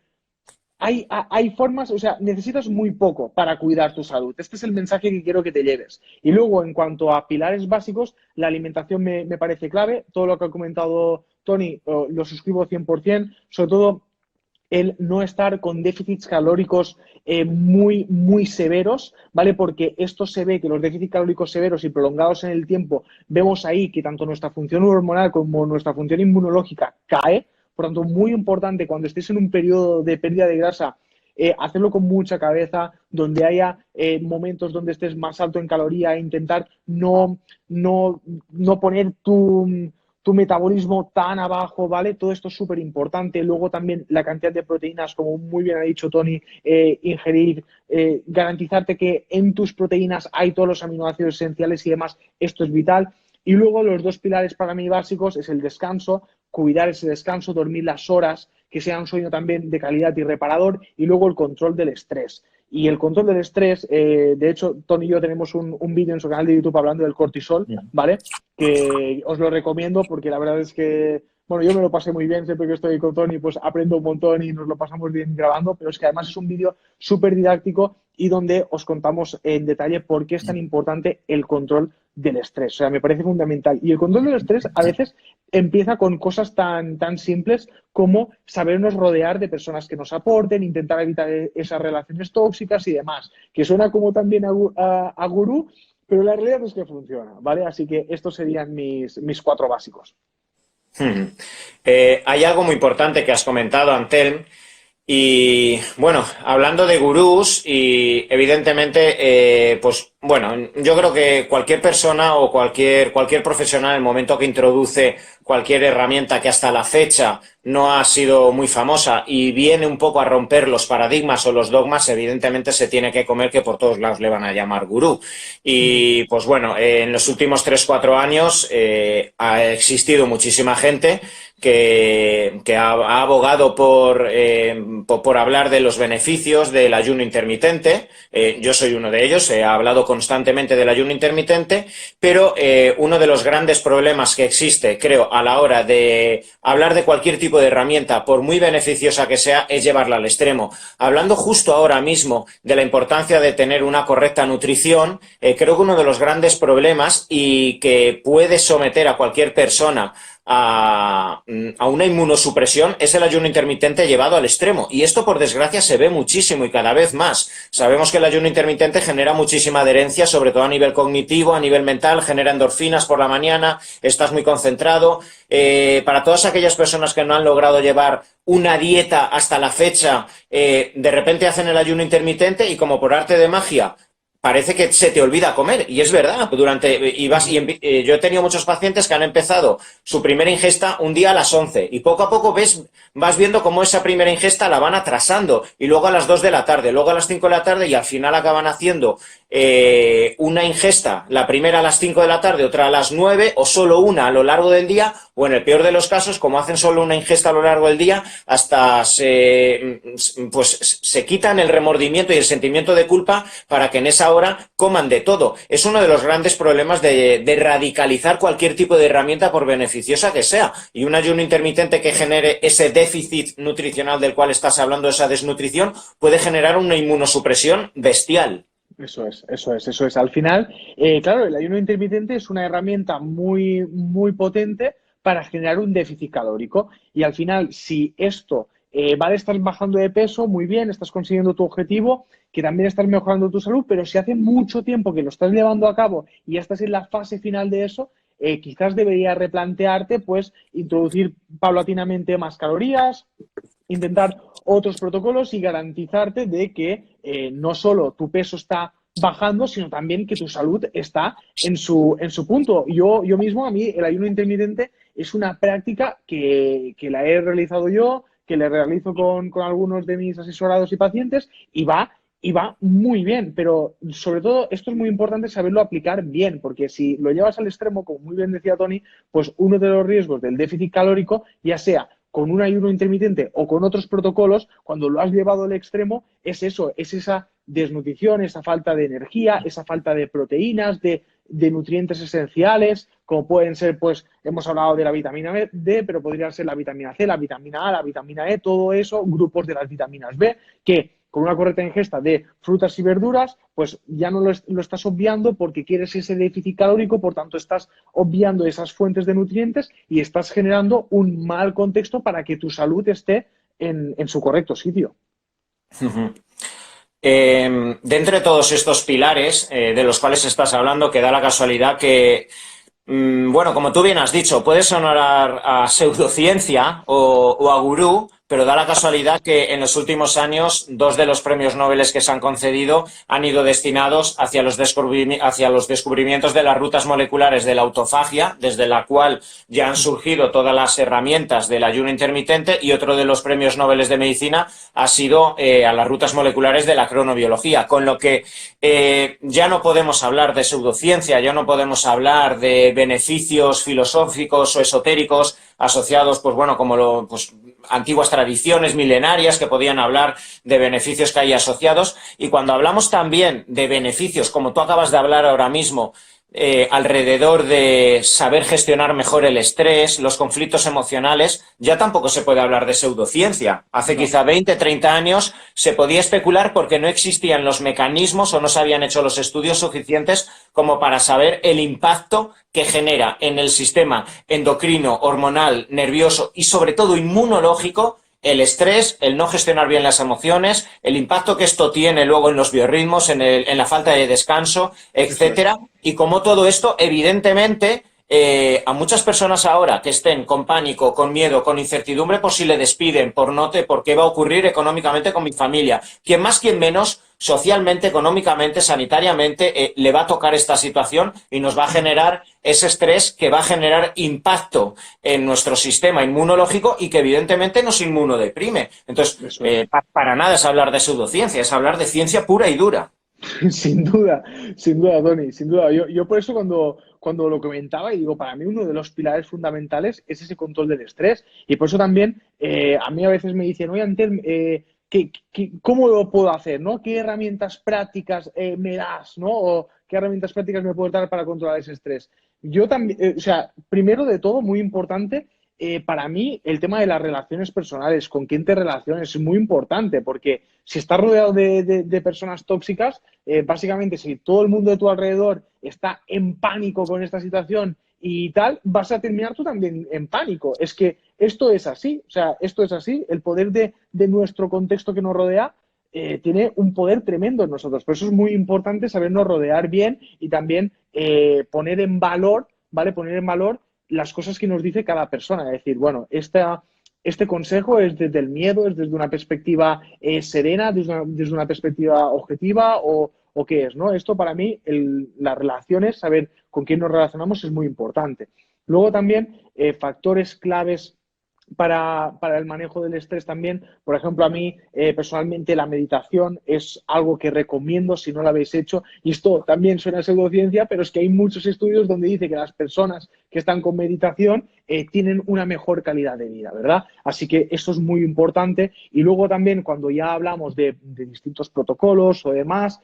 hay formas, o sea, necesitas muy poco para cuidar tu salud. Este es el mensaje que quiero que te lleves. Y luego, en cuanto a pilares básicos, la alimentación me parece clave. Todo lo que ha comentado Tony lo suscribo 100%. Sobre todo, el no estar con déficits calóricos muy, muy severos, ¿vale? Porque esto se ve que los déficits calóricos severos y prolongados en el tiempo, vemos ahí que tanto nuestra función hormonal como nuestra función inmunológica cae. Por tanto, muy importante cuando estés en un periodo de pérdida de grasa, hacerlo con mucha cabeza, donde haya momentos donde estés más alto en caloría, e intentar no poner tu metabolismo tan abajo, ¿vale? Todo esto es súper importante. Luego también la cantidad de proteínas, como muy bien ha dicho Tony, ingerir, garantizarte que en tus proteínas hay todos los aminoácidos esenciales y demás, esto es vital. Y luego los 2 pilares para mí básicos es el descanso, cuidar ese descanso, dormir las horas, que sea un sueño también de calidad y reparador, y luego el control del estrés. Y el control del estrés, de hecho, Tony y yo tenemos un vídeo en su canal de YouTube hablando del cortisol, ¿vale? Que os lo recomiendo porque la verdad es que, bueno, yo me lo pasé muy bien, siempre que estoy con Tony, pues aprendo un montón y nos lo pasamos bien grabando, pero es que además es un vídeo súper didáctico y donde os contamos en detalle por qué es tan importante el control del estrés. O sea, me parece fundamental. Y el control del estrés a veces empieza con cosas tan simples como sabernos rodear de personas que nos aporten, intentar evitar esas relaciones tóxicas y demás, que suena como también a gurú, pero la realidad es que funciona, ¿vale? Así que estos serían mis 4 básicos. Hay algo muy importante que has comentado, Antelm, y bueno, hablando de gurús y evidentemente, pues bueno, yo creo que cualquier persona o cualquier profesional, en el momento que introduce cualquier herramienta que hasta la fecha no ha sido muy famosa y viene un poco a romper los paradigmas o los dogmas, evidentemente se tiene que comer que por todos lados le van a llamar gurú. Y pues bueno, en los últimos 3-4 años ha existido muchísima gente que ha abogado por hablar de los beneficios del ayuno intermitente. Yo soy uno de ellos, he hablado constantemente del ayuno intermitente, pero uno de los grandes problemas que existe, creo, a la hora de hablar de cualquier tipo de herramienta, por muy beneficiosa que sea, es llevarla al extremo. Hablando justo ahora mismo de la importancia de tener una correcta nutrición, creo que uno de los grandes problemas y que puede someter a cualquier persona a una inmunosupresión es el ayuno intermitente llevado al extremo. Y esto, por desgracia, se ve muchísimo y cada vez más. Sabemos que el ayuno intermitente genera muchísima adherencia, sobre todo a nivel cognitivo, a nivel mental, genera endorfinas por la mañana, estás muy concentrado. Para todas aquellas personas que no han logrado llevar una dieta hasta la fecha, de repente hacen el ayuno intermitente y como por arte de magia parece que se te olvida comer, y es verdad, yo he tenido muchos pacientes que han empezado su primera ingesta un día a las 11 y poco a poco vas viendo cómo esa primera ingesta la van atrasando y luego a las 2 de la tarde, luego a las 5 de la tarde y al final acaban haciendo una ingesta, la primera a las 5 de la tarde, otra a las 9 o solo una a lo largo del día, o en el peor de los casos, como hacen solo una ingesta a lo largo del día, hasta se quitan el remordimiento y el sentimiento de culpa para que en esa hora coman de todo. Es uno de los grandes problemas de radicalizar cualquier tipo de herramienta, por beneficiosa que sea, y un ayuno intermitente que genere ese déficit nutricional del cual estás hablando, esa desnutrición, puede generar una inmunosupresión bestial. Eso es. Al final, claro, el ayuno intermitente es una herramienta muy, muy potente para generar un déficit calórico. Y al final, si esto vale, estás bajando de peso, muy bien, estás consiguiendo tu objetivo, que también estás mejorando tu salud, pero si hace mucho tiempo que lo estás llevando a cabo y ya estás en la fase final de eso, quizás deberías replantearte, pues, introducir paulatinamente más calorías, intentar otros protocolos y garantizarte de que no solo tu peso está bajando, sino también que tu salud está en su punto. Yo mismo, a mí, el ayuno intermitente es una práctica que la he realizado yo, que le realizo con algunos de mis asesorados y pacientes y va muy bien, pero sobre todo esto es muy importante saberlo aplicar bien, porque si lo llevas al extremo, como muy bien decía Tony, pues uno de los riesgos del déficit calórico, ya sea con un ayuno intermitente o con otros protocolos, cuando lo has llevado al extremo, es eso, es esa desnutrición, esa falta de energía, esa falta de proteínas, de nutrientes esenciales, como pueden ser, pues, hemos hablado de la vitamina D, pero podría ser la vitamina C, la vitamina A, la vitamina E, todo eso, grupos de las vitaminas B, que con una correcta ingesta de frutas y verduras, pues ya no lo estás obviando porque quieres ese déficit calórico, por tanto estás obviando esas fuentes de nutrientes y estás generando un mal contexto para que tu salud esté en su correcto sitio. De entre todos estos pilares de los cuales estás hablando, que da la casualidad que, bueno, como tú bien has dicho, puede sonar a pseudociencia o a gurú, pero da la casualidad que en los últimos años 2 de los premios Nobel que se han concedido han ido destinados hacia los descubrimientos de las rutas moleculares de la autofagia, desde la cual ya han surgido todas las herramientas del ayuno intermitente, y otro de los premios Nobel de medicina ha sido a las rutas moleculares de la cronobiología, con lo que ya no podemos hablar de pseudociencia, ya no podemos hablar de beneficios filosóficos o esotéricos asociados, pues bueno, como antiguas tradiciones milenarias que podían hablar de beneficios que hay asociados. Y cuando hablamos también de beneficios, como tú acabas de hablar ahora mismo, alrededor de saber gestionar mejor el estrés, los conflictos emocionales, ya tampoco se puede hablar de pseudociencia. Hace quizá 20, 30 años se podía especular porque no existían los mecanismos o no se habían hecho los estudios suficientes como para saber el impacto que genera en el sistema endocrino, hormonal, nervioso y sobre todo inmunológico el estrés, el no gestionar bien las emociones, el impacto que esto tiene luego en los biorritmos, en la falta de descanso, etcétera. Y como todo esto, evidentemente, a muchas personas ahora que estén con pánico, con miedo, con incertidumbre por si le despiden, por qué va a ocurrir económicamente con mi familia, quien más, quien menos, socialmente, económicamente, sanitariamente, le va a tocar esta situación y nos va a generar ese estrés que va a generar impacto en nuestro sistema inmunológico y que evidentemente nos inmunodeprime. Entonces, para nada es hablar de pseudociencia, es hablar de ciencia pura y dura. Sin duda, Tony, sin duda. Yo por eso cuando lo comentaba, y digo, para mí uno de los pilares fundamentales es ese control del estrés. Y por eso también a mí a veces me dicen, oye, Antel, ¿cómo lo puedo hacer? ¿No? ¿Qué herramientas prácticas me das? ¿No? ¿O qué herramientas prácticas me puedes dar para controlar ese estrés? Yo también, o sea, primero de todo, muy importante, para mí el tema de las relaciones personales, con quién te relaciones, es muy importante, porque si estás rodeado de personas tóxicas, básicamente si todo el mundo de tu alrededor está en pánico con esta situación y tal, vas a terminar tú también en pánico. Es que esto es así, o sea, esto es así. El poder de nuestro contexto que nos rodea tiene un poder tremendo en nosotros. Por eso es muy importante sabernos rodear bien y también poner en valor, ¿vale? Poner en valor las cosas que nos dice cada persona. Es decir, bueno, este consejo es desde el miedo, es desde una perspectiva serena, desde una perspectiva objetiva o qué es, ¿no? Esto para mí, las relaciones, saber con quién nos relacionamos es muy importante. Luego también factores claves para el manejo del estrés también. Por ejemplo, a mí personalmente la meditación es algo que recomiendo si no lo habéis hecho. Y esto también suena a pseudociencia, pero es que hay muchos estudios donde dice que las personas que están con meditación tienen una mejor calidad de vida, ¿verdad? Así que eso es muy importante. Y luego también cuando ya hablamos de distintos protocolos o demás,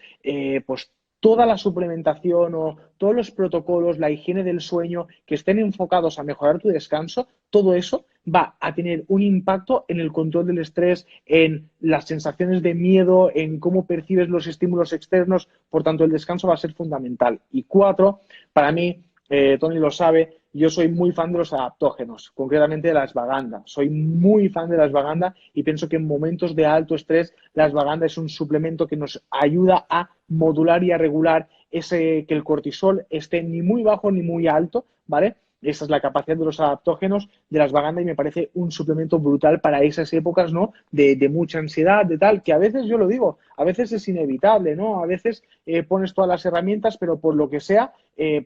pues toda la suplementación o todos los protocolos, la higiene del sueño que estén enfocados a mejorar tu descanso, todo eso va a tener un impacto en el control del estrés, en las sensaciones de miedo, en cómo percibes los estímulos externos. Por tanto, el descanso va a ser fundamental. Y 4, para mí, Tony lo sabe, yo soy muy fan de los adaptógenos, concretamente de la ashwagandha. Soy muy fan de la ashwagandha y pienso que en momentos de alto estrés la ashwagandha es un suplemento que nos ayuda a modular y a regular que el cortisol esté ni muy bajo ni muy alto, ¿vale? Esa es la capacidad de los adaptógenos de la ashwagandha y me parece un suplemento brutal para esas épocas, ¿no? De mucha ansiedad, de tal, que a veces, yo lo digo, a veces es inevitable, ¿no? A veces pones todas las herramientas, pero por lo que sea,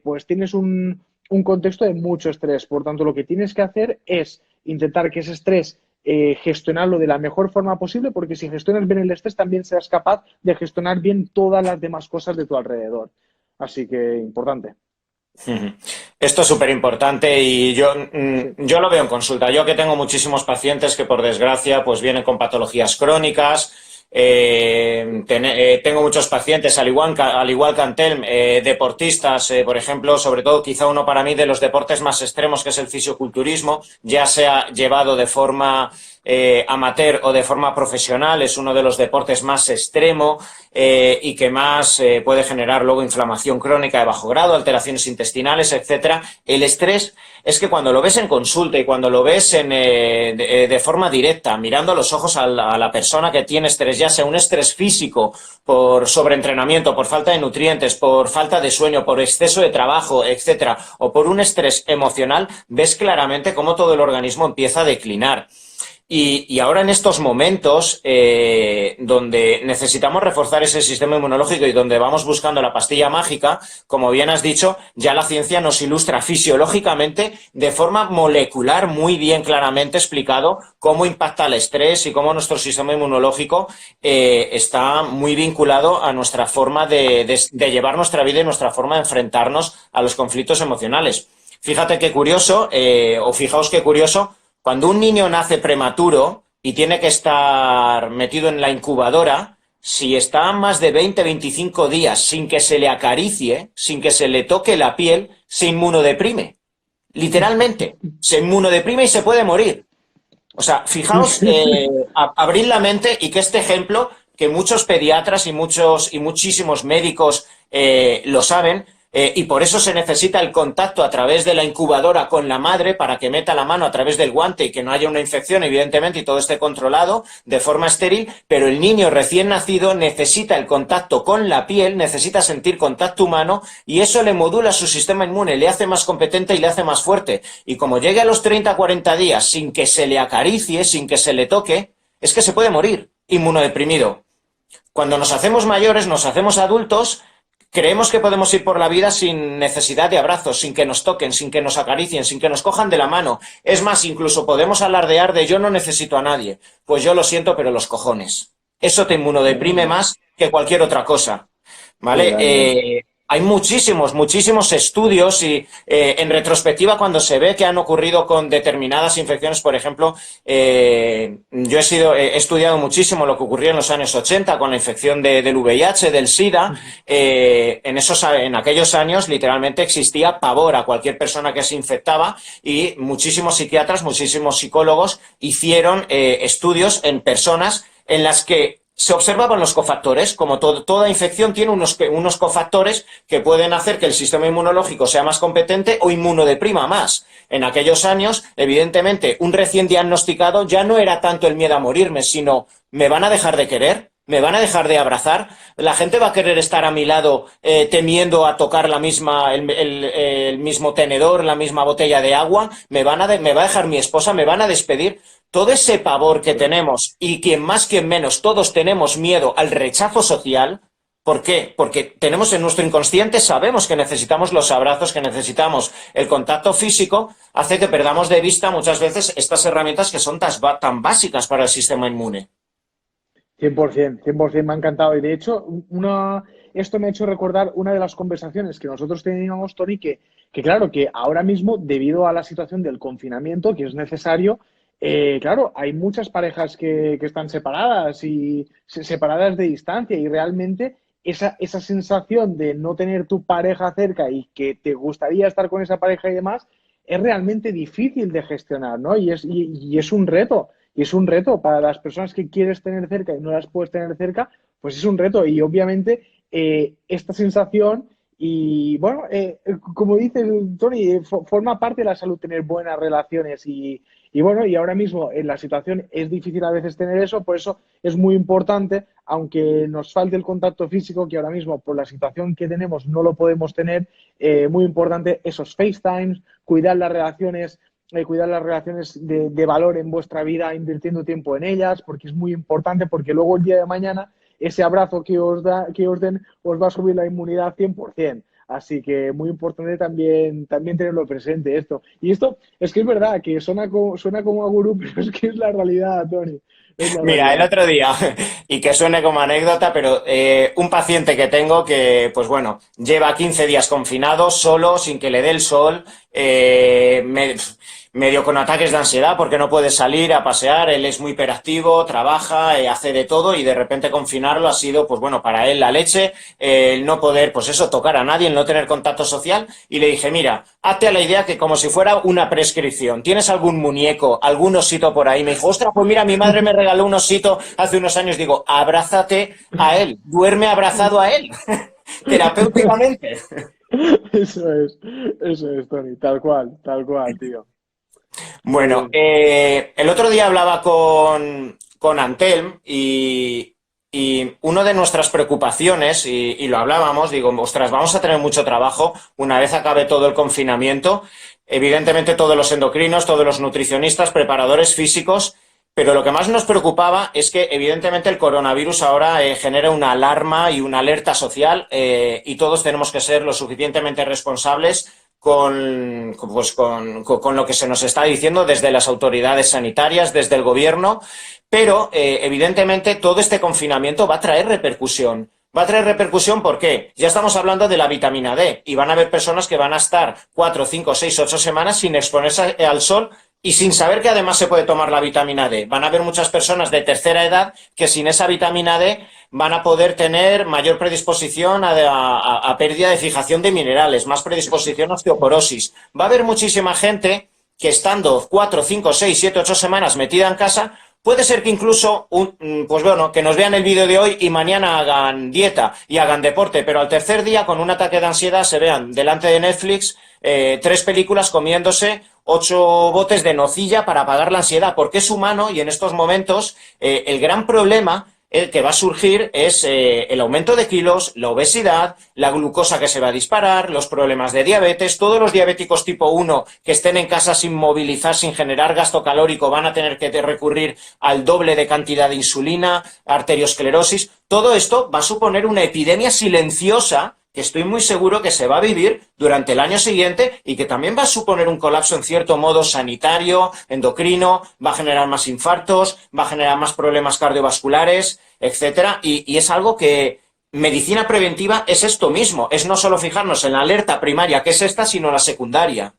pues tienes un contexto de mucho estrés. Por tanto, lo que tienes que hacer es intentar que ese estrés gestionarlo de la mejor forma posible, porque si gestionas bien el estrés, también serás capaz de gestionar bien todas las demás cosas de tu alrededor. Así que, importante. Esto es súper importante y Sí. yo lo veo en consulta. Yo que tengo muchísimos pacientes que por desgracia pues vienen con patologías crónicas. Tengo muchos pacientes, al igual que Antelm, deportistas, por ejemplo, sobre todo quizá uno para mí de los deportes más extremos, que es el fisiculturismo, ya sea llevado de forma amateur o de forma profesional, es uno de los deportes más extremo y que más puede generar luego inflamación crónica de bajo grado, alteraciones intestinales, etcétera. El estrés es que cuando lo ves en consulta y cuando lo ves de forma directa, mirando a los ojos a la persona que tiene estrés, ya sea un estrés físico por sobreentrenamiento, por falta de nutrientes, por falta de sueño, por exceso de trabajo, etcétera, o por un estrés emocional, ves claramente cómo todo el organismo empieza a declinar. Y ahora en estos momentos donde necesitamos reforzar ese sistema inmunológico y donde vamos buscando la pastilla mágica, como bien has dicho, ya la ciencia nos ilustra fisiológicamente de forma molecular, muy bien claramente explicado cómo impacta el estrés y cómo nuestro sistema inmunológico está muy vinculado a nuestra forma de llevar nuestra vida y nuestra forma de enfrentarnos a los conflictos emocionales. Fíjate qué curioso, o fijaos qué curioso, cuando un niño nace prematuro y tiene que estar metido en la incubadora, si está más de 20-25 días sin que se le acaricie, sin que se le toque la piel, se inmunodeprime. Literalmente, se inmunodeprime y se puede morir. O sea, Sí, fijaos, sí. abrid la mente y que este ejemplo, que muchos pediatras y muchísimos médicos lo saben, y por eso se necesita el contacto a través de la incubadora con la madre para que meta la mano a través del guante y que no haya una infección, evidentemente, y todo esté controlado de forma estéril, pero el niño recién nacido necesita el contacto con la piel, necesita sentir contacto humano y eso le modula su sistema inmune, le hace más competente y le hace más fuerte. Y como llegue a los 30-40 días sin que se le acaricie, sin que se le toque, es que se puede morir inmunodeprimido. Cuando nos hacemos mayores, nos hacemos adultos, creemos que podemos ir por la vida sin necesidad de abrazos, sin que nos toquen, sin que nos acaricien, sin que nos cojan de la mano. Es más, incluso podemos alardear de yo no necesito a nadie. Pues yo lo siento, pero los cojones. Eso te inmunodeprime más que cualquier otra cosa. ¿Vale? Totalmente. Hay muchísimos estudios y en retrospectiva cuando se ve que han ocurrido con determinadas infecciones, por ejemplo, yo he estudiado muchísimo lo que ocurrió en los años 80 con la infección del VIH, del SIDA. En aquellos años literalmente existía pavor a cualquier persona que se infectaba y muchísimos psiquiatras, muchísimos psicólogos hicieron estudios en personas en las que se observaban los cofactores. Como toda infección tiene unos cofactores que pueden hacer que el sistema inmunológico sea más competente o inmunodeprima más. En aquellos años, evidentemente, un recién diagnosticado ya no era tanto el miedo a morirme, sino ¿me van a dejar de querer? ¿Me van a dejar de abrazar? ¿La gente va a querer estar a mi lado temiendo a tocar el mismo tenedor, la misma botella de agua? ¿Me va a dejar mi esposa? ¿Me van a despedir? Todo ese pavor que tenemos, y quien más, quien menos, todos tenemos miedo al rechazo social. ¿Por qué? Porque tenemos en nuestro inconsciente, sabemos que necesitamos los abrazos, que necesitamos el contacto físico, hace que perdamos de vista muchas veces estas herramientas que son tan básicas para el sistema inmune. 100%, 100%, me ha encantado. Y de hecho, esto me ha hecho recordar una de las conversaciones que nosotros teníamos, Tony, que claro, que ahora mismo, debido a la situación del confinamiento, que es necesario, claro, hay muchas parejas que están separadas y separadas de distancia y realmente esa sensación de no tener tu pareja cerca y que te gustaría estar con esa pareja y demás, es realmente difícil de gestionar, ¿no? Y es un reto. Y es un reto para las personas que quieres tener cerca y no las puedes tener cerca, pues es un reto. Y obviamente esta sensación y bueno, como dice Tony, forma parte de la salud tener buenas relaciones y bueno, y ahora mismo en la situación es difícil a veces tener eso, por eso es muy importante, aunque nos falte el contacto físico, que ahora mismo por la situación que tenemos no lo podemos tener, muy importante esos FaceTimes, cuidar las relaciones de valor en vuestra vida, invirtiendo tiempo en ellas, porque es muy importante, porque luego el día de mañana ese abrazo que os den os va a subir la inmunidad 100%. Así que muy importante también tenerlo presente esto. Y esto es que es verdad, que suena como a gurú, pero es que es la realidad, Tony. Es la Mira, el realidad. otro día, y que suene como anécdota, pero un paciente que tengo que, pues bueno, lleva 15 días confinado, solo, sin que le dé el sol, medio con ataques de ansiedad porque no puede salir a pasear, él es muy hiperactivo, trabaja, hace de todo y de repente confinarlo ha sido, pues bueno, para él la leche, el no poder, pues eso, tocar a nadie, el no tener contacto social y le dije, mira, hazte a la idea que como si fuera una prescripción, ¿tienes algún muñeco, algún osito por ahí? Me dijo, ostras, pues mira, mi madre me regaló un osito hace unos años, digo, abrázate a él, duerme abrazado a él, terapéuticamente. Eso es, Tony, tal cual, tío. Bueno, Pues el otro día hablaba con Antelm y una de nuestras preocupaciones, y lo hablábamos, digo, ostras, vamos a tener mucho trabajo una vez acabe todo el confinamiento. Evidentemente todos los endocrinos, todos los nutricionistas, preparadores físicos, pero lo que más nos preocupaba es que evidentemente el coronavirus ahora genera una alarma y una alerta social y todos tenemos que ser lo suficientemente responsables con lo que se nos está diciendo desde las autoridades sanitarias, desde el gobierno, pero evidentemente todo este confinamiento va a traer repercusión. Va a traer repercusión porque ya estamos hablando de la vitamina D y van a haber personas que van a estar 4, 5, 6, 8 semanas sin exponerse al sol y sin saber que además se puede tomar la vitamina D. Van a haber muchas personas de tercera edad que sin esa vitamina D van a poder tener mayor predisposición a pérdida de fijación de minerales, más predisposición a osteoporosis. Va a haber muchísima gente que estando 4, 5, 6, 7, 8 semanas metida en casa, puede ser que incluso, pues bueno, que nos vean el vídeo de hoy y mañana hagan dieta y hagan deporte, pero al tercer día con un ataque de ansiedad se vean delante de Netflix 3 películas comiéndose 8 botes de nocilla para apagar la ansiedad, porque es humano y en estos momentos el gran problema el que va a surgir es el aumento de kilos, la obesidad, la glucosa que se va a disparar, los problemas de diabetes. Todos los diabéticos tipo 1 que estén en casa sin movilizar, sin generar gasto calórico, van a tener que recurrir al doble de cantidad de insulina, arteriosclerosis. Todo esto va a suponer una epidemia silenciosa que estoy muy seguro que se va a vivir durante el año siguiente y que también va a suponer un colapso en cierto modo sanitario, endocrino, va a generar más infartos, va a generar más problemas cardiovasculares, etcétera, y es algo que medicina preventiva es esto mismo, es no solo fijarnos en la alerta primaria que es esta, sino la secundaria.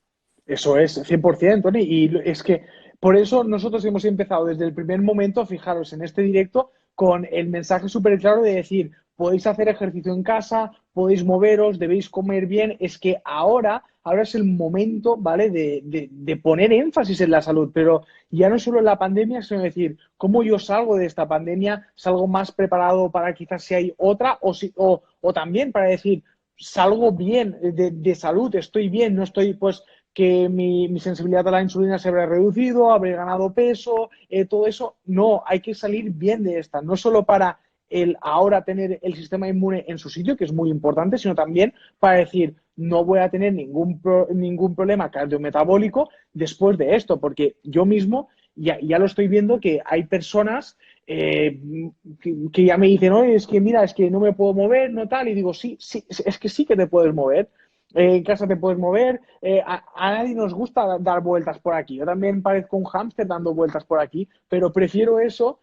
eso es, 100%, Tony. Y es que por eso nosotros hemos empezado desde el primer momento, fijaros en este directo, con el mensaje súper claro de decir, podéis hacer ejercicio en casa, podéis moveros, debéis comer bien. Es que ahora es el momento, ¿vale? De poner énfasis en la salud, pero ya no solo en la pandemia, sino decir, ¿cómo yo salgo de esta pandemia? ¿Salgo más preparado para quizás si hay otra? O también para decir, salgo bien de salud, estoy bien, no estoy pues que mi sensibilidad a la insulina se habrá reducido, habré ganado peso, todo eso. No, hay que salir bien de esta, no solo para el ahora tener el sistema inmune en su sitio, que es muy importante, sino también para decir, no voy a tener ningún problema cardiometabólico después de esto, porque yo mismo ya lo estoy viendo que hay personas que ya me dicen, oye, es que mira, es que no me puedo mover, no tal, y digo, sí, sí, es que sí que te puedes mover. En casa te puedes mover, a nadie nos gusta dar vueltas por aquí. Yo también parezco un hámster dando vueltas por aquí, pero prefiero eso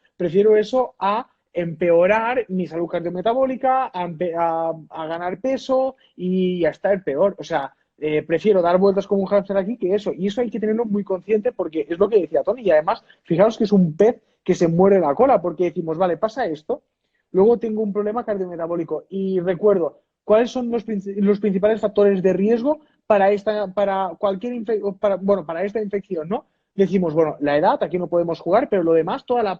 a empeorar mi salud cardiometabólica, a ganar peso y a estar peor. O sea, prefiero dar vueltas como un hámster aquí que eso. Y eso hay que tenerlo muy consciente porque es lo que decía Tony. Y además, fijaos que es un pez que se muere la cola porque decimos, vale, pasa esto, luego tengo un problema cardiometabólico. Y recuerdo, ¿cuáles son los principales factores de riesgo para para esta infección, ¿no? Decimos, bueno, la edad, aquí no podemos jugar, pero lo demás, toda la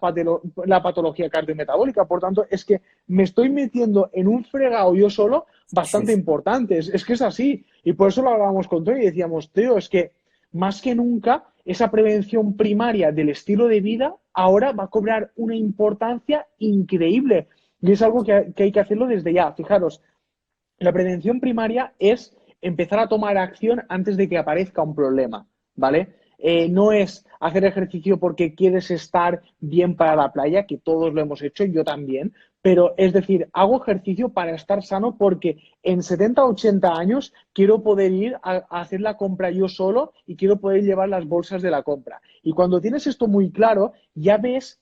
patología cardiometabólica. Por tanto, es que me estoy metiendo en un fregado yo solo bastante importante. Es que es así. Y por eso lo hablábamos con Tony y decíamos, tío, es que más que nunca esa prevención primaria del estilo de vida ahora va a cobrar una importancia increíble. Y es algo que hay que hacerlo desde ya. Fijaros, la prevención primaria es empezar a tomar acción antes de que aparezca un problema, ¿vale? No es hacer ejercicio porque quieres estar bien para la playa, que todos lo hemos hecho, yo también, pero es decir, hago ejercicio para estar sano porque en 70 o 80 años quiero poder ir a hacer la compra yo solo y quiero poder llevar las bolsas de la compra. Y cuando tienes esto muy claro, ya ves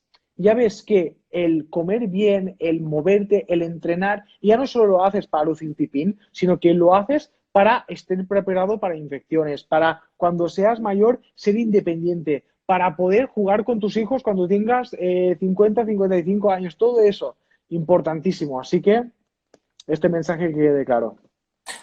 que el comer bien, el moverte, el entrenar, ya no solo lo haces para lucir pipín, sino que lo haces para estar preparado para infecciones, para cuando seas mayor ser independiente, para poder jugar con tus hijos cuando tengas 50, 55 años, todo eso, importantísimo. Así que este mensaje que quede claro.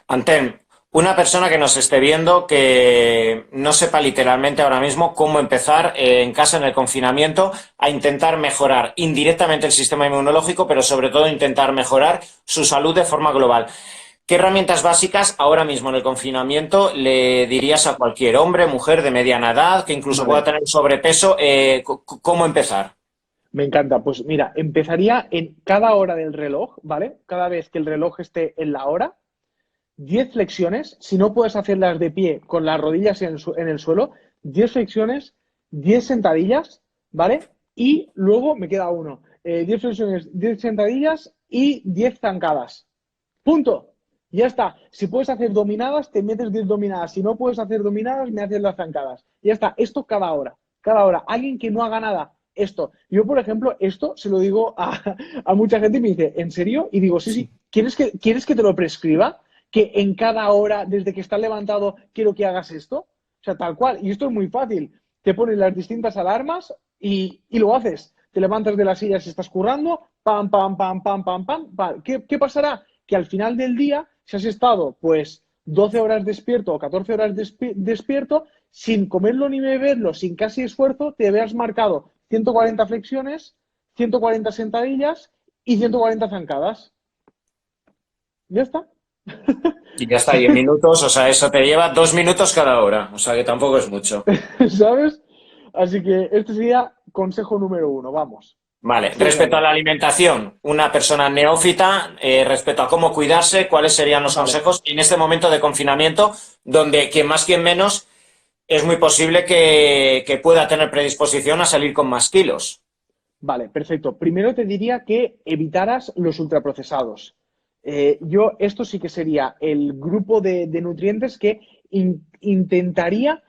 Anten, una persona que nos esté viendo que no sepa literalmente ahora mismo cómo empezar en casa en el confinamiento a intentar mejorar indirectamente el sistema inmunológico, pero sobre todo intentar mejorar su salud de forma global. ¿Qué herramientas básicas ahora mismo en el confinamiento le dirías a cualquier hombre, mujer de mediana edad, que incluso pueda Vale, tener sobrepeso? ¿Cómo empezar? me encanta. Pues mira, empezaría en cada hora del reloj, ¿vale? Cada vez que el reloj esté en la hora, 10 flexiones, si no puedes hacerlas de pie con las rodillas en el suelo, 10 flexiones, 10 sentadillas, ¿vale? Y luego me queda uno. 10 flexiones, 10 sentadillas y 10 zancadas. Punto. Ya está. Si puedes hacer dominadas, te metes 10 dominadas. Si no puedes hacer dominadas, me haces las zancadas. Ya está. Esto cada hora. Cada hora. Alguien que no haga nada, esto. Yo, por ejemplo, esto se lo digo a mucha gente y me dice, ¿en serio? Y digo, sí, sí. ¿Quieres que te lo prescriba? Que en cada hora, desde que estás levantado, quiero que hagas esto. O sea, tal cual. Y esto es muy fácil. Te pones las distintas alarmas y lo haces. Te levantas de la silla si estás currando, pam, pam, pam, pam, pam, pam, pam. ¿Qué pasará? Que al final del día, si has estado pues 12 horas despierto o 14 horas despierto, sin comerlo ni beberlo, sin casi esfuerzo, te veas marcado 140 flexiones, 140 sentadillas y 140 zancadas. Ya está. Y ya está, 10 minutos, o sea, eso te lleva 2 minutos cada hora, o sea que tampoco es mucho. ¿Sabes? Así que este sería consejo número uno. Vamos. Vale, Sigue respecto a dale. la alimentación, una persona neófita, respecto a cómo cuidarse, ¿cuáles serían los Vale. consejos en este momento de confinamiento, donde quien más, quien menos, es muy posible que pueda tener predisposición a salir con más kilos? Vale, perfecto. Primero te diría que evitaras los ultraprocesados. Esto sí que sería el grupo de nutrientes que intentaría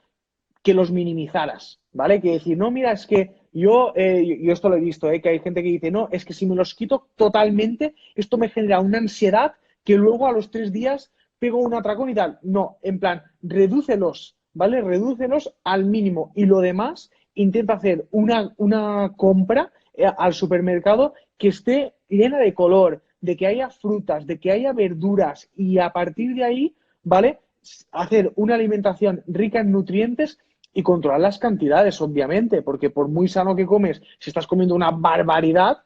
que los minimizaras, ¿vale? Que decir, no, mira, es que yo esto lo he visto, que hay gente que dice, no, es que si me los quito totalmente, esto me genera una ansiedad que luego a los 3 días pego un atracón y tal. No, en plan, redúcelos, ¿vale? Redúcelos al mínimo y lo demás intenta hacer una compra al supermercado que esté llena de color, de que haya frutas, de que haya verduras y a partir de ahí, ¿vale? Hacer una alimentación rica en nutrientes y controlar las cantidades, obviamente, porque por muy sano que comes, si estás comiendo una barbaridad,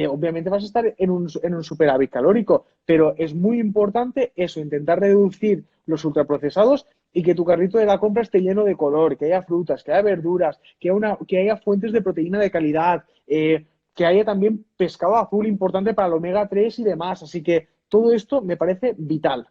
obviamente vas a estar en un superávit calórico, pero es muy importante eso, intentar reducir los ultraprocesados y que tu carrito de la compra esté lleno de color, que haya frutas, que haya verduras, que haya fuentes de proteína de calidad, que haya también pescado azul importante para el omega 3 y demás. Así que todo esto me parece vital.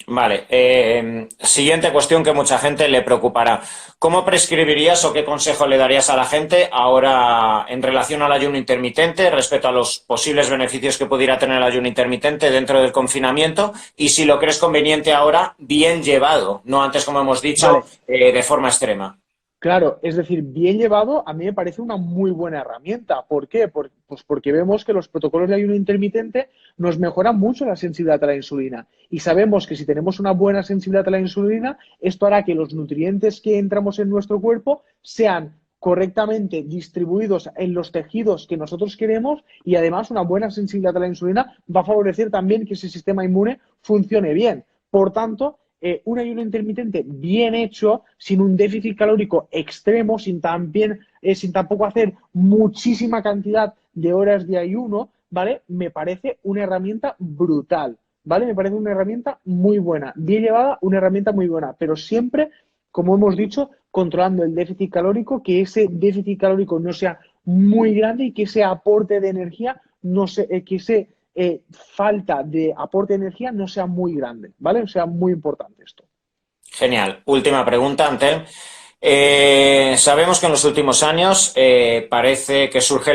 Vale, siguiente cuestión que mucha gente le preocupará. ¿Cómo prescribirías o qué consejo le darías a la gente ahora en relación al ayuno intermitente respecto a los posibles beneficios que pudiera tener el ayuno intermitente dentro del confinamiento y si lo crees conveniente ahora bien llevado, no antes, como hemos dicho, Vale, de forma extrema? claro, es decir, bien llevado, a mí me parece una muy buena herramienta. ¿Por qué? Pues porque vemos que los protocolos de ayuno intermitente nos mejoran mucho la sensibilidad a la insulina. Y sabemos que si tenemos una buena sensibilidad a la insulina, esto hará que los nutrientes que entramos en nuestro cuerpo sean correctamente distribuidos en los tejidos que nosotros queremos y además una buena sensibilidad a la insulina va a favorecer también que ese sistema inmune funcione bien. Por tanto, un ayuno intermitente bien hecho, sin un déficit calórico extremo, sin tampoco hacer muchísima cantidad de horas de ayuno, ¿vale? Me parece una herramienta brutal, ¿vale? Me parece una herramienta muy buena, bien llevada, una herramienta muy buena, pero siempre, como hemos dicho, controlando el déficit calórico, que ese déficit calórico no sea muy grande y que ese aporte de energía no se, que ese falta de aporte de energía no sea muy grande, ¿vale? O sea, muy importante esto. Genial. Última pregunta, Antel. Sabemos que en los últimos años parece que surge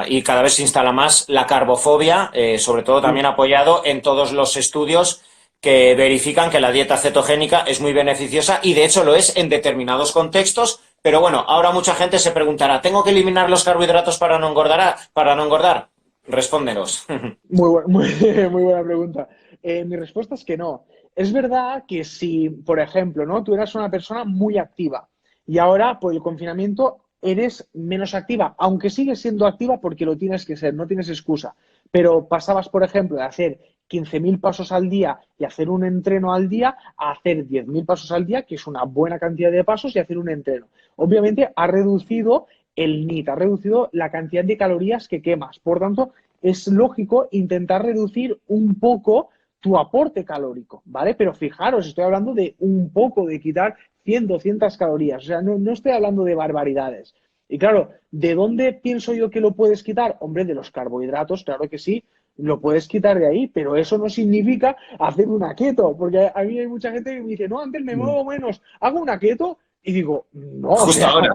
y cada vez se instala más la carbofobia, sobre todo Sí. también apoyado en todos los estudios que verifican que la dieta cetogénica es muy beneficiosa y de hecho lo es en determinados contextos. Pero bueno, ahora mucha gente se preguntará, ¿tengo que eliminar los carbohidratos para no engordar? Para no engordar? Respóndenos. Muy buena pregunta. Mi respuesta es que no. Es verdad que si, por ejemplo, ¿no? Tú eras una persona muy activa y ahora, por el confinamiento, eres menos activa, aunque sigues siendo activa porque lo tienes que ser, no tienes excusa. Pero pasabas, por ejemplo, de hacer 15.000 pasos al día y hacer un entreno al día a hacer 10.000 pasos al día, que es una buena cantidad de pasos, y hacer un entreno. Obviamente ha reducido el NEAT, ha reducido la cantidad de calorías que quemas. Por tanto, es lógico intentar reducir un poco tu aporte calórico, ¿vale? Pero fijaros, estoy hablando de un poco, de quitar 100, 200 calorías, o sea, no estoy hablando de barbaridades. Y claro, ¿de dónde pienso yo que lo puedes quitar? Hombre, de los carbohidratos, claro que sí, lo puedes quitar de ahí, pero eso no significa hacer una keto, porque a mí hay mucha gente que me dice, no, antes me muevo menos, hago una keto y digo, no, o Justo sea, ahora.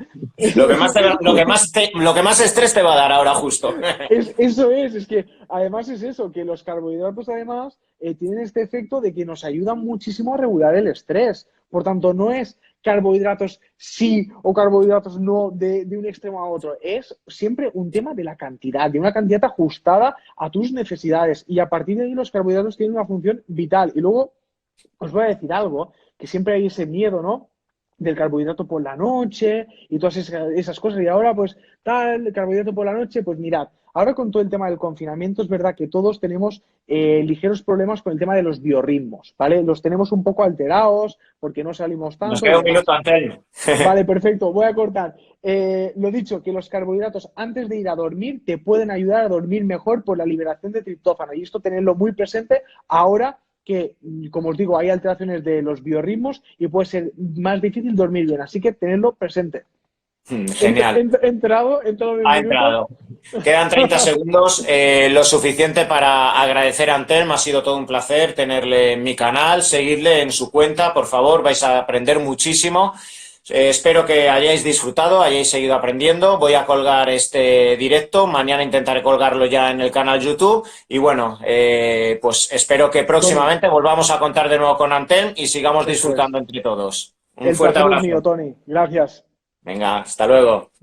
Lo que más estrés te va a dar ahora justo. Eso es que además es eso, que los carbohidratos además tienen este efecto de que nos ayudan muchísimo a regular el estrés. Por tanto, no es carbohidratos sí o carbohidratos no de un extremo a otro. Es siempre un tema de la cantidad, de una cantidad ajustada a tus necesidades. Y a partir de ahí los carbohidratos tienen una función vital. Y luego os voy a decir algo, que siempre hay ese miedo, ¿no? Del carbohidrato por la noche y todas esas cosas. Y ahora, pues, tal, el carbohidrato por la noche, pues mirad, ahora con todo el tema del confinamiento es verdad que todos tenemos ligeros problemas con el tema de los biorritmos, ¿vale? Los tenemos un poco alterados porque no salimos Nos tanto y queda un demás. minuto, Antonio. Vale, perfecto, voy a cortar. Lo dicho, que los carbohidratos antes de ir a dormir te pueden ayudar a dormir mejor por la liberación de triptófano y esto tenerlo muy presente ahora que, como os digo, hay alteraciones de los biorritmos y puede ser más difícil dormir bien, así que tenerlo presente. Genial. Entrado de un Ha minuto. entrado. Quedan 30 segundos, lo suficiente para agradecer a Antelm. Ha sido todo un placer tenerle en mi canal, seguirle en su cuenta, por favor, vais a aprender muchísimo. Espero que hayáis disfrutado, hayáis seguido aprendiendo. Voy a colgar este directo, mañana intentaré colgarlo ya en el canal YouTube y bueno, pues espero que Tony, próximamente volvamos a contar de nuevo con Antelm y sigamos eso es. disfrutando entre todos. Un El fuerte placer es mío, abrazo. Tony. Gracias. Venga, hasta luego.